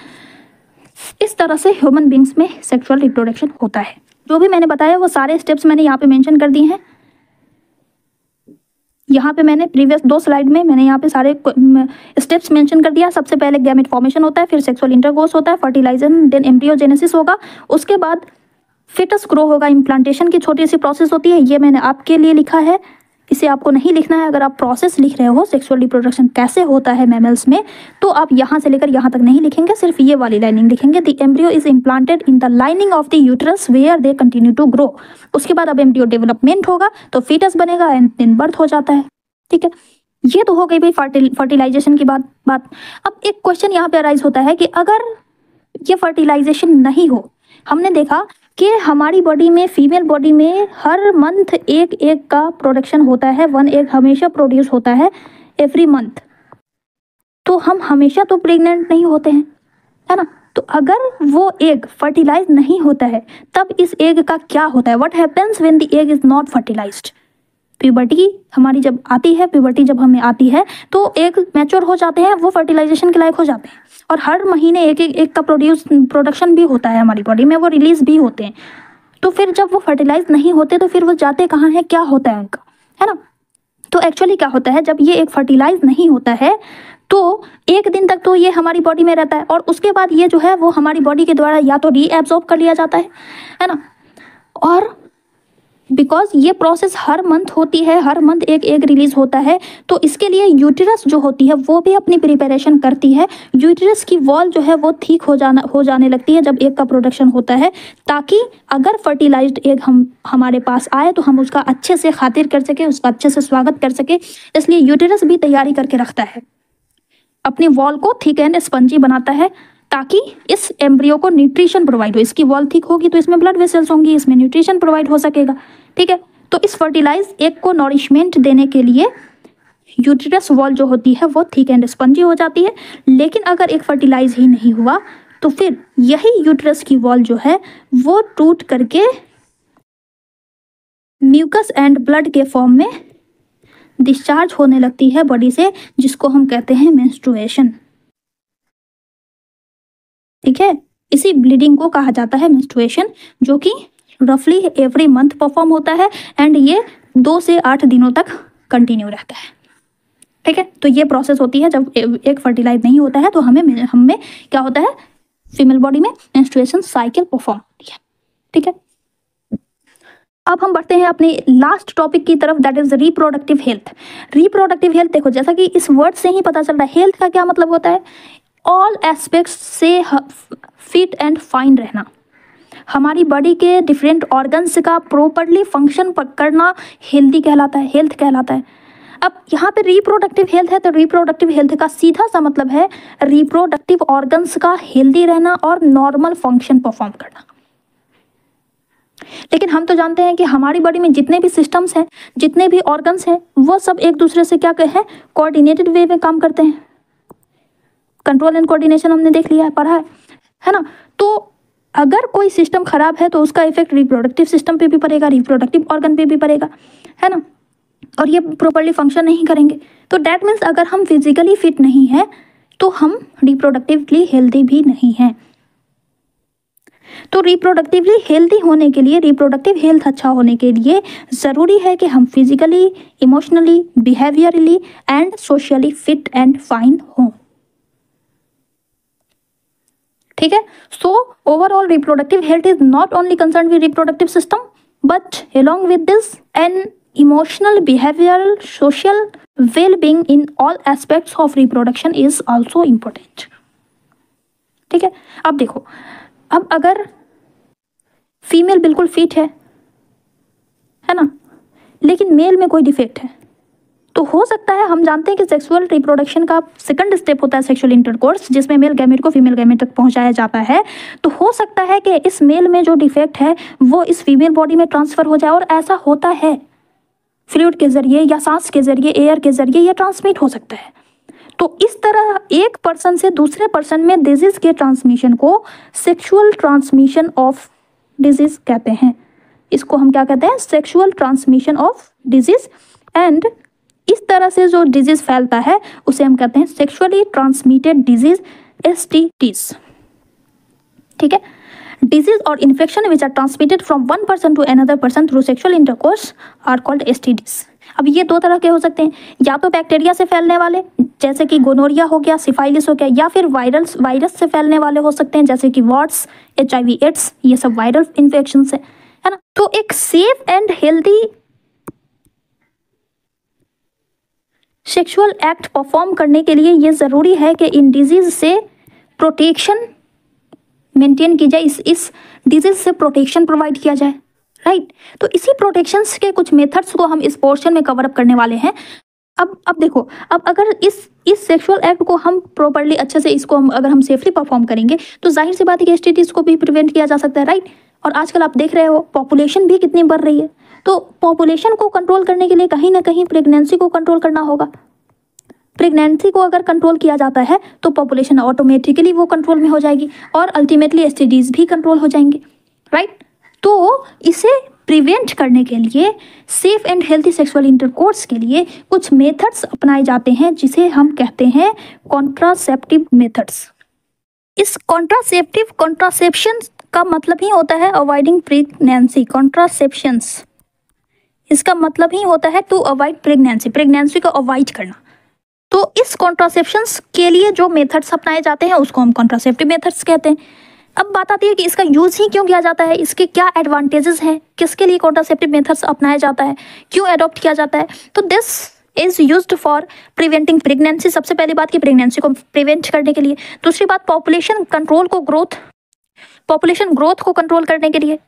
इस तरह से ह्यूमन बींग्स में सेक्सुअल रिप्रोडक्शन होता है। जो भी मैंने बताया वो सारे स्टेप्स मैंने यहाँ पे मेंशन कर दिए हैं। यहाँ पे मैंने प्रीवियस 2 स्लाइड में मैंने यहाँ पे सारे स्टेप्स मेंशन कर दिया। सबसे पहले गैमेट फॉर्मेशन होता है, फिर सेक्सुअल इंटरकोर्स होता है, फर्टिलाइजेशन, देन एम्ब्रियोजेनेसिस होगा, उसके बाद फिटस ग्रो होगा, इम्प्लांटेशन की छोटी सी प्रोसेस होती है। ये मैंने आपके लिए लिखा है, इसे आपको नहीं लिखना है। अगर आप प्रोसेस लिख रहे हो सेक्सुअल रिप्रोडक्शन कैसे होता है मैमल्स में, तो आप यहाँ से लेकर यहाँ तक नहीं लिखेंगे, सिर्फ ये वाली लाइनिंग लिखेंगे। The embryo is implanted in the lining of the uterus where they continue to grow. उसके बाद अब एम्ब्रियो डेवलपमेंट होगा तो फीटस बनेगा एंड देन बर्थ हो जाता है। ठीक है, ये तो हो गई भाई फर्टिलाइजेशन की बात। अब एक क्वेश्चन यहाँ पे अराइज होता है कि अगर ये फर्टिलाइजेशन नहीं हो, हमने देखा कि हमारी बॉडी में, फीमेल बॉडी में हर मंथ एक एग का प्रोडक्शन होता है, 1 एग हमेशा प्रोड्यूस होता है एवरी मंथ, तो हम हमेशा तो प्रेग्नेंट नहीं होते हैं, है ना। तो अगर वो एग फर्टिलाइज नहीं होता है तब इस एग का क्या होता है? What happens when the egg is not fertilized? Puberty हमारी जब आती है, प्यूबर्टी जब हमें आती है तो एग मैच्योर हो जाते हैं, वो फर्टिलाइजेशन के लायक हो जाते हैं, और हर महीने एक का प्रोडक्शन भी होता है हमारी बॉडी में, वो रिलीज भी होते हैं। तो फिर जब वो फर्टिलाइज नहीं होते तो फिर वो जाते कहाँ हैं, क्या होता है उनका, है ना। तो एक्चुअली क्या होता है, जब ये एक फर्टिलाइज नहीं होता है तो 1 दिन तक तो ये हमारी बॉडी में रहता है, और उसके बाद ये जो है वो हमारी बॉडी के द्वारा या तो रीएब्जॉर्ब कर लिया जाता है ना, और बिकॉज ये प्रोसेस हर मंथ होती है, हर मंथ एक एग रिलीज होता है, तो इसके लिए यूटेरस जो होती है वो भी अपनी प्रिपरेशन करती है। यूटेरस की वॉल जो है वो ठीक हो जाने लगती है जब एग का प्रोडक्शन होता है, ताकि अगर फर्टिलाइज्ड एग हमारे पास आए तो हम उसका अच्छे से खातिर कर सके, उसका अच्छे से स्वागत कर सके। इसलिए यूटेरस भी तैयारी करके रखता है, अपनी वॉल को थिक एंड स्पंजी बनाता है ताकि इस एम्ब्रियो को न्यूट्रिशन प्रोवाइड हो। इसकी वॉल थिक होगी तो इसमें ब्लड वेसल्स होंगी, इसमें न्यूट्रिशन प्रोवाइड हो सकेगा। ठीक है, तो इस फर्टिलाइज एग को नॉरिशमेंट देने के लिए यूटेरस वॉल जो होती है वो थिक एंड स्पंजी हो जाती है। लेकिन अगर एक फर्टिलाइज ही नहीं हुआ तो फिर यही यूटेरस की वॉल जो है वो टूट करके म्यूकस एंड ब्लड के फॉर्म में डिस्चार्ज होने लगती है बॉडी से, जिसको हम कहते हैं मेंस्ट्रुएशन। ठीक है, इसी ब्लीडिंग को कहा जाता है मेंस्ट्रुएशन, जो कि रफली एवरी मंथ परफॉर्म होता है एंड ये 2 से 8 दिनों तक कंटिन्यू रहता है। ठीक है, तो ये प्रोसेस होती है जब एक फर्टिलाइज नहीं होता है तो हमें क्या होता है, फीमेल बॉडी में मेंस्ट्रुएशन साइकिल परफॉर्म होती है। ठीक है, अब हम बढ़ते हैं अपने लास्ट टॉपिक की तरफ, that is reproductive health. Reproductive health देखो, जैसा कि इस वर्ड से ही पता चल रहा है हेल्थ का क्या मतलब होता है, ऑल एस्पेक्ट्स से फिट एंड फाइन रहना, हमारी बॉडी के डिफरेंट ऑर्गन्स का प्रॉपरली फंक्शन करना हेल्दी कहलाता है, हेल्थ कहलाता है। अब यहाँ पे रिप्रोडक्टिव हेल्थ है तो रिप्रोडक्टिव हेल्थ का सीधा सा मतलब है रिप्रोडक्टिव ऑर्गन्स का हेल्दी रहना और नॉर्मल फंक्शन परफॉर्म करना। लेकिन हम तो जानते हैं कि हमारी बॉडी में जितने भी सिस्टम्स हैं, जितने भी ऑर्गन्स हैं, वो सब एक दूसरे से क्या हैं, कोऑर्डिनेटेड वे में काम करते हैं। कंट्रोल एंड कोऑर्डिनेशन हमने देख लिया है, पढ़ा है ना। तो अगर कोई सिस्टम खराब है तो उसका इफेक्ट रिप्रोडक्टिव सिस्टम पे भी पड़ेगा, रिप्रोडक्टिव ऑर्गन पे भी पड़ेगा, है ना, और ये प्रॉपर्ली फंक्शन नहीं करेंगे। तो डैट मीन्स अगर हम फिजिकली फिट नहीं हैं तो हम रिप्रोडक्टिवली हेल्दी भी नहीं हैं। तो रिप्रोडक्टिवली हेल्दी होने के लिए, रिप्रोडक्टिव हेल्थ अच्छा होने के लिए ज़रूरी है कि हम physically, emotionally, behaviourally and socially fit and fine हों। ठीक है, so overall reproductive health is not only concern with reproductive system but along with this an emotional, behavioral, social well-being in all aspects of reproduction is also important। ठीक है, अब देखो, अब अगर female बिल्कुल फिट है ना, लेकिन मेल में कोई डिफेक्ट है, तो हो सकता है, हम जानते हैं कि सेक्सुअल रिप्रोडक्शन का सेकंड स्टेप होता है सेक्सुअल इंटरकोर्स, जिसमें मेल गैमेट को फीमेल गैमेट तक पहुंचाया जाता है। तो हो सकता है कि इस मेल में जो डिफेक्ट है वो इस फीमेल बॉडी में ट्रांसफर हो जाए, और ऐसा होता है फ्लूइड के जरिए या सांस के जरिए, एयर के जरिए ये ट्रांसमिट हो सकता है। तो इस तरह एक पर्सन से दूसरे पर्सन में डिजीज के ट्रांसमिशन को सेक्सुअल ट्रांसमिशन ऑफ डिजीज कहते हैं। इसको हम क्या कहते हैं, sexual transmission of disease. And इस तरह से जो डिजीज फैलता है उसे हम कहते हैं सेक्सुअली ट्रांसमिटेड डिजीज, STDs। ठीक है, डिजीज और infection which are transmitted from one person to another person through sexual intercourse are called STDs। अब ये 2 तरह के हो सकते हैं, या तो बैक्टीरिया से फैलने वाले जैसे कि गोनोरिया हो गया, सिफाइलिस हो गया, या फिर वायरस से फैलने वाले हो सकते हैं जैसे कि वॉट्स, HIV, एड्स, ये सब वायरल इन्फेक्शन है ना। तो एक safe and healthy sexual act perform करने के लिए ये ज़रूरी है कि इन डिजीज से प्रोटेक्शन मेंटेन की जाए, इस डिजीज से प्रोटेक्शन प्रोवाइड किया जाए, राइट। तो इसी प्रोटेक्शंस के कुछ मेथड्स को हम इस पोर्शन में कवर अप करने वाले हैं। अब देखो, अब अगर इस सेक्सुअल एक्ट को हम प्रॉपर्ली अच्छे से इसको अगर हम सेफली परफॉर्म करेंगे तो जाहिर सी बात है कि STDs को भी प्रिवेंट किया जा सकता है, राइट। और आजकल आप देख रहे हो पॉपुलेशन भी कितनी बढ़ रही है, तो पॉपुलेशन को कंट्रोल करने के लिए कहीं ना कहीं प्रेगनेंसी को कंट्रोल करना होगा। प्रेगनेंसी को अगर कंट्रोल किया जाता है तो पॉपुलेशन ऑटोमेटिकली वो कंट्रोल में हो जाएगी और अल्टीमेटली STDs भी कंट्रोल हो जाएंगे, राइट। तो इसे प्रिवेंट करने के लिए, safe and healthy sexual intercourse के लिए कुछ मेथड्स अपनाए जाते हैं जिसे हम कहते हैं कॉन्ट्रासेप्टिव मेथड्स। इस कॉन्ट्रासेप्शन का मतलब ही होता है अवॉइडिंग प्रेगनेंसी। कॉन्ट्रासेप्शंस इसका मतलब ही होता है टू अवॉइड प्रेगनेंसी को अवॉइड करना। तो इस कॉन्ट्रासेप्शंस के लिए जो मेथड्स अपनाए जाते हैं उसको हम कॉन्ट्रासेप्टिव मेथड्स कहते हैं। अब बात आती है कि इसका यूज ही क्यों किया जाता है, इसके क्या एडवांटेजेस हैं, किसके लिए कॉन्ट्रासेप्टिव मेथड्स अपनाया जाता है, क्यों अडॉप्ट किया जाता है। तो this is used for preventing pregnancy, सबसे पहली बात कि प्रेगनेंसी को प्रिवेंट करने के लिए। दूसरी बात पॉपुलेशन ग्रोथ को कंट्रोल करने के लिए।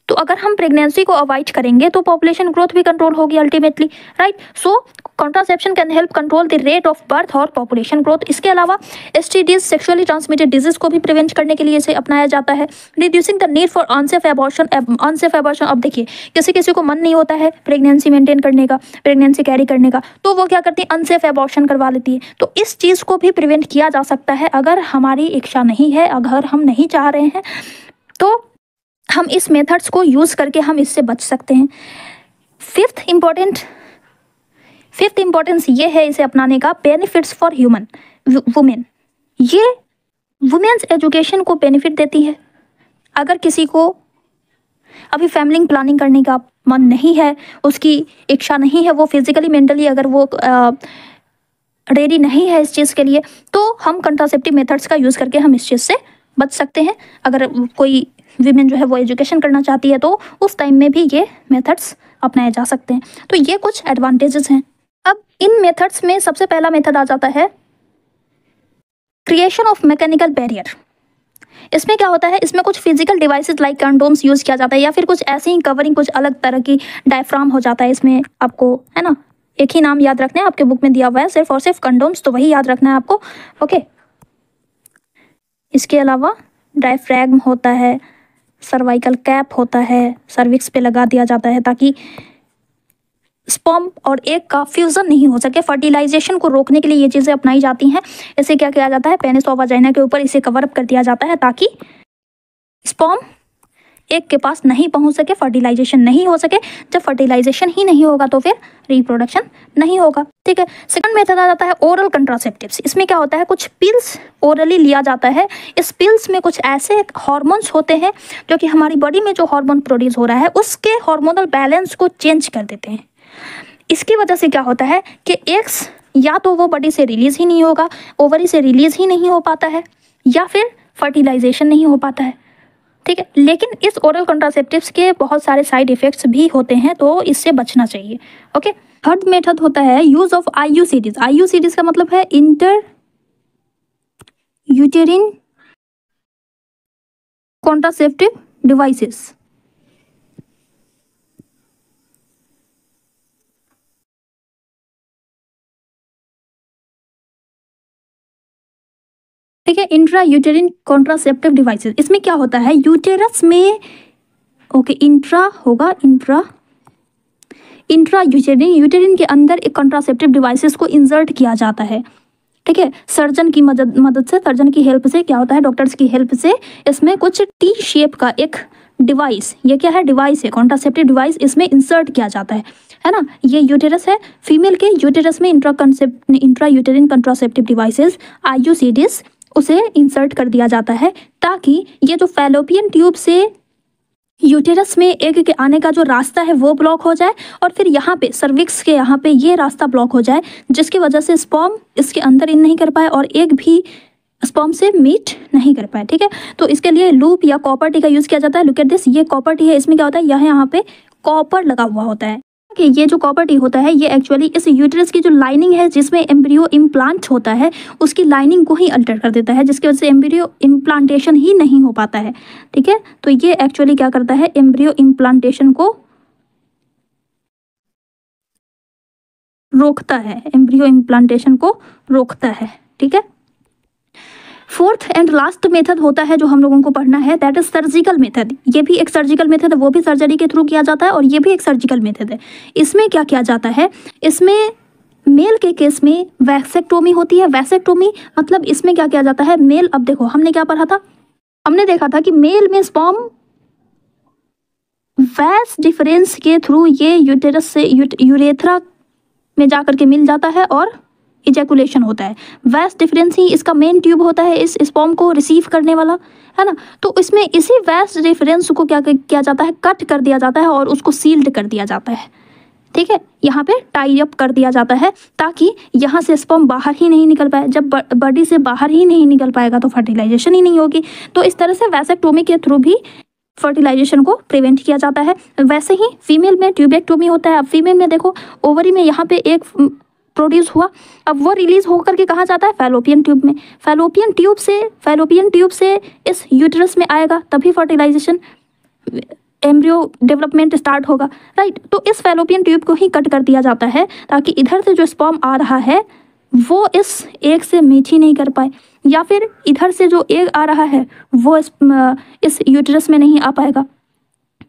तो अगर हम प्रेगनेंसी को अवॉइड करेंगे तो पॉपुलेशन ग्रोथ भी कंट्रोल होगी ultimately, right. So contraception can help control the rate of birth और पॉपुलेशन ग्रोथ। इसके अलावा एसटीडीज, सेक्सुअली ट्रांसमिटेड डिजीज को भी प्रिवेंट करने के लिए इसे अपनाया जाता है। Reducing the need for unsafe abortion. अब देखिए किसी किसी को मन नहीं होता है प्रेगनेंसी मेंटेन करने का, प्रेगनेंसी कैरी करने का, तो वो क्या करती है, अनसेफ एबॉर्शन करवा लेती है। तो इस चीज़ को भी प्रिवेंट किया जा सकता है अगर हमारी इच्छा नहीं है, अगर हम नहीं चाह रहे हैं, तो हम इस मेथड्स को यूज़ करके हम इससे बच सकते हैं। फिफ्थ इम्पोर्टेंस ये है इसे अपनाने का, बेनिफिट्स फॉर वुमेन। ये वुमेन्स एजुकेशन को बेनिफिट देती है। अगर किसी को अभी फैमिली प्लानिंग करने का मन नहीं है, उसकी इच्छा नहीं है, वो फिजिकली मेंटली अगर वो रेडी नहीं है इस चीज़ के लिए, तो हम कंट्रासेप्टिव मेथड्स का यूज़ करके हम इस चीज़ से बच सकते हैं। अगर कोई वीमेन जो है वो एजुकेशन करना चाहती है तो उस टाइम में भी ये मेथड्स अपनाए जा सकते हैं। तो ये कुछ एडवांटेजेस हैं। अब इन मेथड्स में सबसे पहला मेथड आ जाता है क्रिएशन ऑफ मैकेनिकल बैरियर। इसमें क्या होता है, इसमें कुछ physical devices like condoms use किया जाता है, या फिर कुछ ऐसे ही कवरिंग, कुछ अलग तरह की डायफ्राम हो जाता है इसमें, आपको है ना एक ही नाम याद रखना है, आपके बुक में दिया हुआ है सिर्फ और सिर्फ कंडोम्स, तो वही याद रखना है आपको, ओके। इसके अलावा डायफ्रैगम होता है, सर्वाइकल कैप होता है, सर्विक्स पे लगा दिया जाता है ताकि स्पर्म और एग का फ्यूजन नहीं हो सके। फर्टिलाइजेशन को रोकने के लिए ये चीज़ें अपनाई जाती हैं। इसे क्या किया जाता है, पेनिस और वाजाइना के ऊपर इसे कवर अप कर दिया जाता है ताकि स्पर्म एग के पास नहीं पहुंच सके, फर्टिलाइजेशन नहीं हो सके। जब फर्टिलाइजेशन ही नहीं होगा तो फिर रिप्रोडक्शन नहीं होगा, ठीक है। सेकंड मेथड आ जाता है ओरल कंट्रासेप्टिव्स। इसमें क्या होता है, कुछ पिल्स ओरली लिया जाता है। इस पिल्स में कुछ ऐसे हार्मोन्स होते हैं जो कि हमारी बॉडी में जो हार्मोन प्रोड्यूस हो रहा है उसके हार्मोनल बैलेंस को चेंज कर देते हैं। इसकी वजह से क्या होता है कि एग्स या तो वो बॉडी से रिलीज ही नहीं होगा, ओवरी से रिलीज ही नहीं हो पाता है, या फिर फर्टिलाइजेशन नहीं हो पाता है, ठीक है। लेकिन इस ओरल कंट्रासेप्टिव्स के बहुत सारे साइड इफेक्ट्स भी होते हैं, तो इससे बचना चाहिए, ओके। थर्ड मेथड होता है यूज ऑफ आईयूसीडीज। आईयूसीडीज का मतलब है इंटर यूटेरिन कॉन्ट्रासेप्टिव डिवाइसेस। ठीक है, इंट्रा यूटेरिन कॉन्ट्रासेप्टिव डिवाइसेस। इसमें क्या होता है, यूटेरस में, ओके, इंट्रा होगा, इंट्रा यूटेरिन के अंदर एक कॉन्ट्रासेप्टिव डिवाइसेस को इंसर्ट किया जाता है, ठीक है। सर्जन की मदद से, सर्जन की हेल्प से क्या होता है, डॉक्टर्स की हेल्प से इसमें कुछ टी शेप का एक डिवाइस, ये क्या है, डिवाइस है, कॉन्ट्रासेप्टिव डिवाइस, इसमें इंसर्ट किया जाता है ना। ये यूटेरस है, फीमेल के यूटेरस में इंट्रा यूटेरिन कॉन्ट्रासेप्टिव डिवाइसेस आईयूसीडीज उसे इंसर्ट कर दिया जाता है ताकि ये जो फैलोपियन ट्यूब से यूटेरस में एग के आने का जो रास्ता है वो ब्लॉक हो जाए, और फिर यहाँ पे सर्विक्स के यहाँ पे ये रास्ता ब्लॉक हो जाए, जिसकी वजह से स्पर्म इसके अंदर इन नहीं कर पाए और एग भी स्पर्म से मीट नहीं कर पाए, ठीक है। तो इसके लिए लूप या कॉपर टी का यूज़ किया जाता है। लुक एट दिस, ये कॉपर टी है। इसमें क्या होता है, यहाँ पे कॉपर लगा हुआ होता है कि ये जो कॉपर टी होता है ये एक्चुअली इस यूटेरस की जो लाइनिंग है जिसमें एम्ब्रियो इम्प्लांट होता है उसकी लाइनिंग को ही अल्टर कर देता है, जिसकी वजह से एम्ब्रियो इम्प्लांटेशन ही नहीं हो पाता है, ठीक है। तो ये एक्चुअली क्या करता है, एम्ब्रियो इम्प्लांटेशन को रोकता है, एम्ब्रियो इम्प्लांटेशन को रोकता है, ठीक है। फोर्थ एंड लास्ट मेथड होता है जो हम लोगों को पढ़ना है, दैट इज सर्जिकल मेथड। ये भी एक सर्जिकल मेथड है, वो भी सर्जरी के थ्रू किया जाता है, और ये भी एक सर्जिकल मेथड है। इसमें क्या किया जाता है, इसमें मेल के केस में वैसेक्टोमी होती है। वैसेक्टोमी मतलब इसमें क्या किया जाता है, मेल, अब देखो हमने क्या पढ़ा था, हमने देखा था कि मेल में स्पर्म वैस डिफरेंस के थ्रू ये यूटेरस से यूरेथ्रा में जाकर के मिल जाता है और इजैकुलेशन होता है। वैस डिफरेंस ही इसका मेन ट्यूब होता है इस स्पर्म को रिसीव करने वाला, है ना। तो इसमें इसी वैस डिफरेंस को क्या किया जाता है, कट कर दिया जाता है और उसको सील्ड कर दिया जाता है, ठीक है, यहाँ पे टाई अप कर दिया जाता है ताकि यहाँ से स्पर्म बाहर ही नहीं निकल पाए। जब बॉडी से बाहर ही नहीं निकल पाएगा तो फर्टिलाइजेशन ही नहीं होगी। तो इस तरह से वैसेक्टोमी के थ्रू भी फर्टिलाइजेशन को प्रिवेंट किया जाता है। वैसे ही फीमेल में ट्यूबेक्टोमी होता है। अब फीमेल में देखो, ओवरी में यहाँ पे एक प्रोड्यूस हुआ, अब वो रिलीज होकर के कहाँ जाता है, फैलोपियन ट्यूब में। फैलोपियन ट्यूब से इस यूटरस में आएगा, तभी फर्टिलाइजेशन एम्ब्रियो डेवलपमेंट स्टार्ट होगा, राइट। तो इस फैलोपियन ट्यूब को ही कट कर दिया जाता है ताकि इधर से जो स्पर्म आ रहा है वो इस एग से मीट ही नहीं कर पाए, या फिर इधर से जो एग आ रहा है वो इस यूटरस में नहीं आ पाएगा।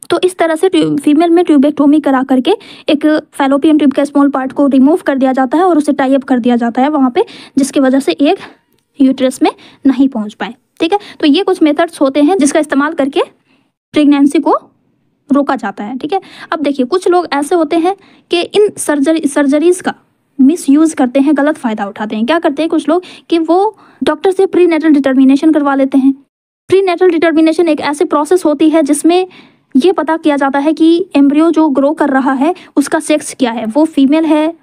तो इस तरह से फीमेल में ट्यूबेक्टोमी करा करके एक फैलोपियन ट्यूब के स्मॉल पार्ट को रिमूव कर दिया जाता है और उसे टाई अप कर दिया जाता है वहाँ पे, जिसकी वजह से एग यूटरस में नहीं पहुँच पाए, ठीक है। तो ये कुछ मेथड्स होते हैं जिसका इस्तेमाल करके प्रेगनेंसी को रोका जाता है, ठीक है। अब देखिए, कुछ लोग ऐसे होते हैं कि इन सर्जरीज का मिस यूज़ करते हैं, गलत फ़ायदा उठाते हैं। क्या करते हैं कुछ लोग कि वो डॉक्टर से प्री नेटल डिटर्मिनेशन करवा लेते हैं। प्री नेटल डिटर्मिनेशन एक ऐसी प्रोसेस होती है जिसमें ये पता किया जाता है कि एम्ब्रियो जो ग्रो कर रहा है उसका सेक्स क्या है, वो फीमेल है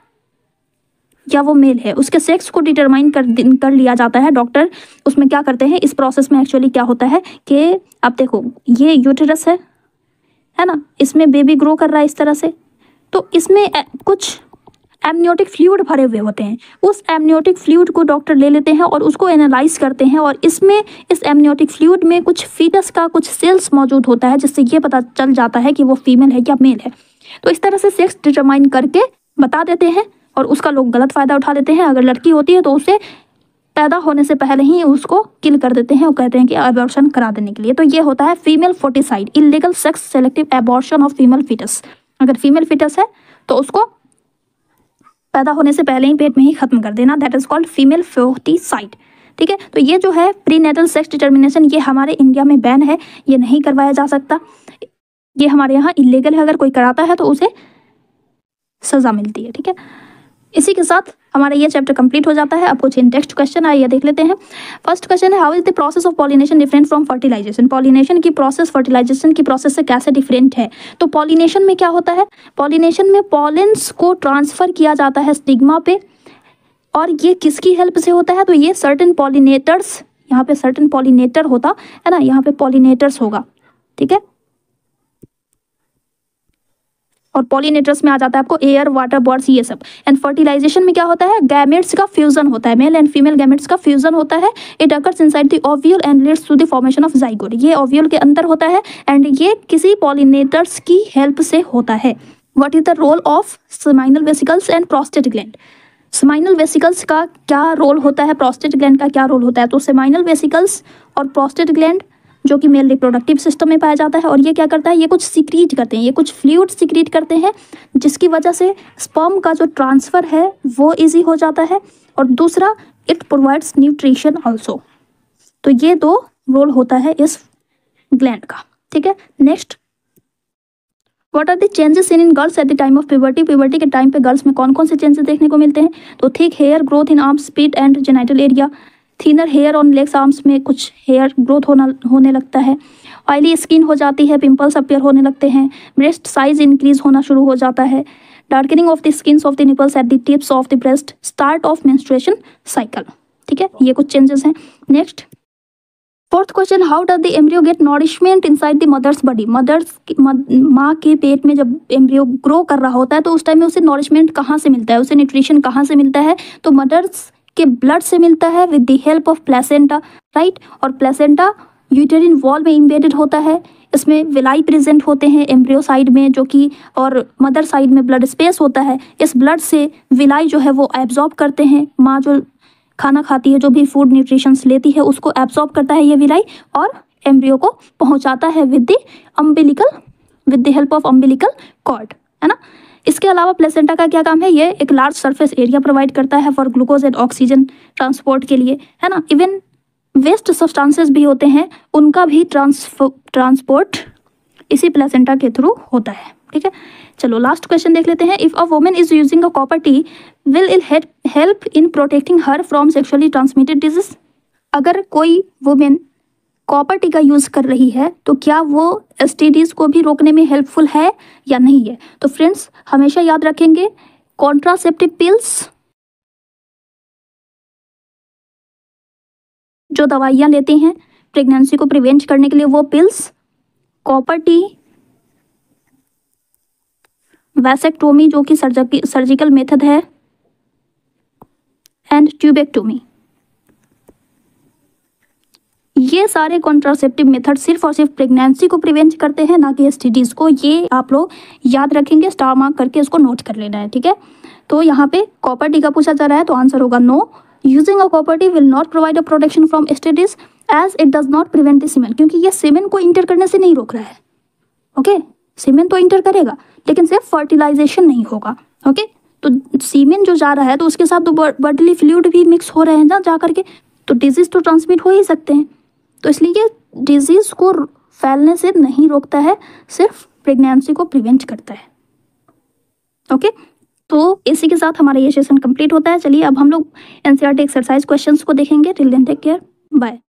या वो मेल है। उसके सेक्स को डिटरमाइन कर लिया जाता है। डॉक्टर उसमें क्या करते हैं, इस प्रोसेस में एक्चुअली क्या होता है कि अब देखो, ये यूटेरस है ना, इसमें बेबी ग्रो कर रहा है इस तरह से। तो इसमें कुछ एमनियोटिक फ्लूइड भरे हुए होते हैं। उस एमनियोटिक फ्लूइड को डॉक्टर ले लेते हैं और उसको एनालाइज करते हैं, और इसमें इस एमनियोटिक फ्लूइड में कुछ फीटस का कुछ सेल्स मौजूद होता है, जिससे ये पता चल जाता है कि वो फीमेल है या मेल है। तो इस तरह से सेक्स डिटरमाइन करके बता देते हैं, और उसका लोग गलत फ़ायदा उठा लेते हैं। अगर लड़की होती है तो उसे पैदा होने से पहले ही उसको किल कर देते हैं और कहते हैं कि अबॉर्शन करा देने के लिए। तो ये होता है female foeticide, illegal sex selective abortion of female foetus. अगर फीमेल फीटस है तो उसको पैदा होने से पहले ही पेट में ही खत्म कर देना, दैट इज कॉल्ड फीमेल फोर्टिसाइड, ठीक है। तो ये जो है प्रीनेटल सेक्स डिटर्मिनेशन, ये हमारे इंडिया में बैन है, ये नहीं करवाया जा सकता, ये हमारे यहाँ इलीगल है। अगर कोई कराता है तो उसे सज़ा मिलती है, ठीक है। इसी के साथ हमारा ये चैप्टर कंप्लीट हो जाता है। अब कुछ इंटेक्स्ट क्वेश्चन आइए देख लेते हैं। फर्स्ट क्वेश्चन है, how is the process of pollination different from fertilization. Pollination की प्रोसेस फर्टिलाइजेशन की प्रोसेस से कैसे डिफरेंट है। तो पॉलिनेशन में क्या होता है, पॉलिनेशन में पॉलेंस को ट्रांसफर किया जाता है स्टिग्मा पे, और ये किसकी हेल्प से होता है, तो ये सर्टेन पॉलिनेटर्स, यहाँ पे सर्टेन पॉलिनेटर होता है ना, यहाँ पे पॉलिनेटर्स होगा, ठीक है। और पॉलिनेटर्स में आ जाता है आपको एयर, वाटर, बर्ड्स, ये सब। एंड फर्टिलाइजेशन में क्या होता है, गैमेट्स का फ्यूजन होता है, मेल एंड फीमेल गैमेट्स का फ्यूजन होता है। It occurs inside the ovule and leads to the formation of zygote. ये ओव्यूल के अंदर होता है एंड ये किसी पॉलिनेटर्स की हेल्प से होता है। What is the role of seminal vesicles and prostate gland. Seminal vesicles का क्या रोल होता है, प्रोस्टेट ग्लैंड का क्या रोल होता है। तो सेमाइनल वेसिकल्स और प्रोस्टेट ग्लैंड जो कि मेल रिप्रोडक्टिव सिस्टम में पाया जाता है, और ये क्या करता है, ये कुछ सीक्रीट करते हैं, ये कुछ फ्लूइड सीक्रीट करते हैं, जिसकी वजह से स्पर्म का जो ट्रांसफ़र है वो इजी हो जाता है, और दूसरा इट प्रोवाइड्स न्यूट्रिशन आल्सो। तो ये दो रोल होता है इस ग्लैंड का, ठीक है। Next, what are the changes in girls at the time of puberty. Puberty के टाइम पे गर्ल्स में कौन कौन से चेंजेस देखने को मिलते हैं। तो thick hair, growth in arms, pit and genital area, thinner hair on legs, arms में कुछ हेयर ग्रोथ होने लगता है, ऑयली स्किन हो जाती है, पिंपल्स अपीयर होने लगते हैं, ब्रेस्ट साइज इंक्रीज होना शुरू हो जाता है, darkening of the skins of the nipples at the tips of the breast, start of menstruation cycle, ठीक है। ये कुछ चेंजेस हैं। Next, fourth question, how does the embryo get nourishment inside the mother's body. माँ के पेट में जब embryo grow कर रहा होता है तो उस टाइम में उसे नॉरिशमेंट कहाँ से मिलता है, उसे न्यूट्रिशन कहाँ से मिलता है। तो मदर्स के ब्लड से मिलता है with the help of placenta, right. और प्लेसेंटा यूटेरिन वॉल में इम्बेडेड होता है, इसमें विलाई प्रेजेंट होते हैं एम्ब्रियो साइड में, जो कि और मदर साइड में ब्लड स्पेस होता है। इस ब्लड से विलाई जो है वो एब्जॉर्ब करते हैं, माँ जो खाना खाती है, जो भी फूड न्यूट्रिशंस लेती है उसको एब्जॉर्ब करता है ये विलाई, और एम्ब्रियो को पहुंचाता है with the help of umbilical cord, है ना। इसके अलावा प्लेसेंटा का क्या काम है, ये एक लार्ज सरफेस एरिया प्रोवाइड करता है for glucose and oxygen transport के लिए, है ना। इवन वेस्ट सब्सटेंसेस भी होते हैं, उनका भी ट्रांसपोर्ट इसी प्लेसेंटा के थ्रू होता है, ठीक है। चलो लास्ट क्वेश्चन देख लेते हैं। If a woman is using a copper T, will it help in protecting her from sexually transmitted disease. अगर कोई वुमेन कॉपर टीका यूज़ कर रही है तो क्या वो एसटीडीज को भी रोकने में हेल्पफुल है या नहीं है। तो फ्रेंड्स हमेशा याद रखेंगे, कॉन्ट्रासेप्टिव पिल्स जो दवाइयाँ लेते हैं प्रेगनेंसी को प्रिवेंट करने के लिए वो पिल्स, कॉपर टी, वैसेक्टोमी जो कि सर्जिकल मेथड है, एंड ट्यूबेक्टोमी। ये सारे कॉन्ट्रासेप्टिव मेथड सिर्फ और सिर्फ प्रेगनेंसी को प्रिवेंट करते हैं, ना कि एसटीडीज को। ये आप लोग याद रखेंगे, स्टार मार्क करके इसको नोट कर लेना है, ठीक है। तो यहाँ पे कॉपर टी का पूछा जा रहा है तो आंसर होगा no, using a copper T will not provide a protection from STDs as it does not prevent the semen, क्योंकि ये सीमेन को इंटर करने से नहीं रोक रहा है। ओके, सीमेन तो इंटर करेगा लेकिन सिर्फ फर्टिलाइजेशन नहीं होगा। ओके, तो सीमेन जो जा रहा है तो उसके साथ तो बॉडीली फ्लूइड भी मिक्स हो रहे हैं ना जा करके, तो डिजीज तो ट्रांसमिट हो ही सकते हैं। तो इसलिए डिजीज को फैलने से नहीं रोकता है, सिर्फ प्रेगनेंसी को प्रिवेंट करता है। ओके, तो इसी के साथ हमारा ये सेशन कंप्लीट होता है। चलिए अब हम लोग एनसीईआरटी एक्सरसाइज क्वेश्चंस को देखेंगे। Till then take care, bye.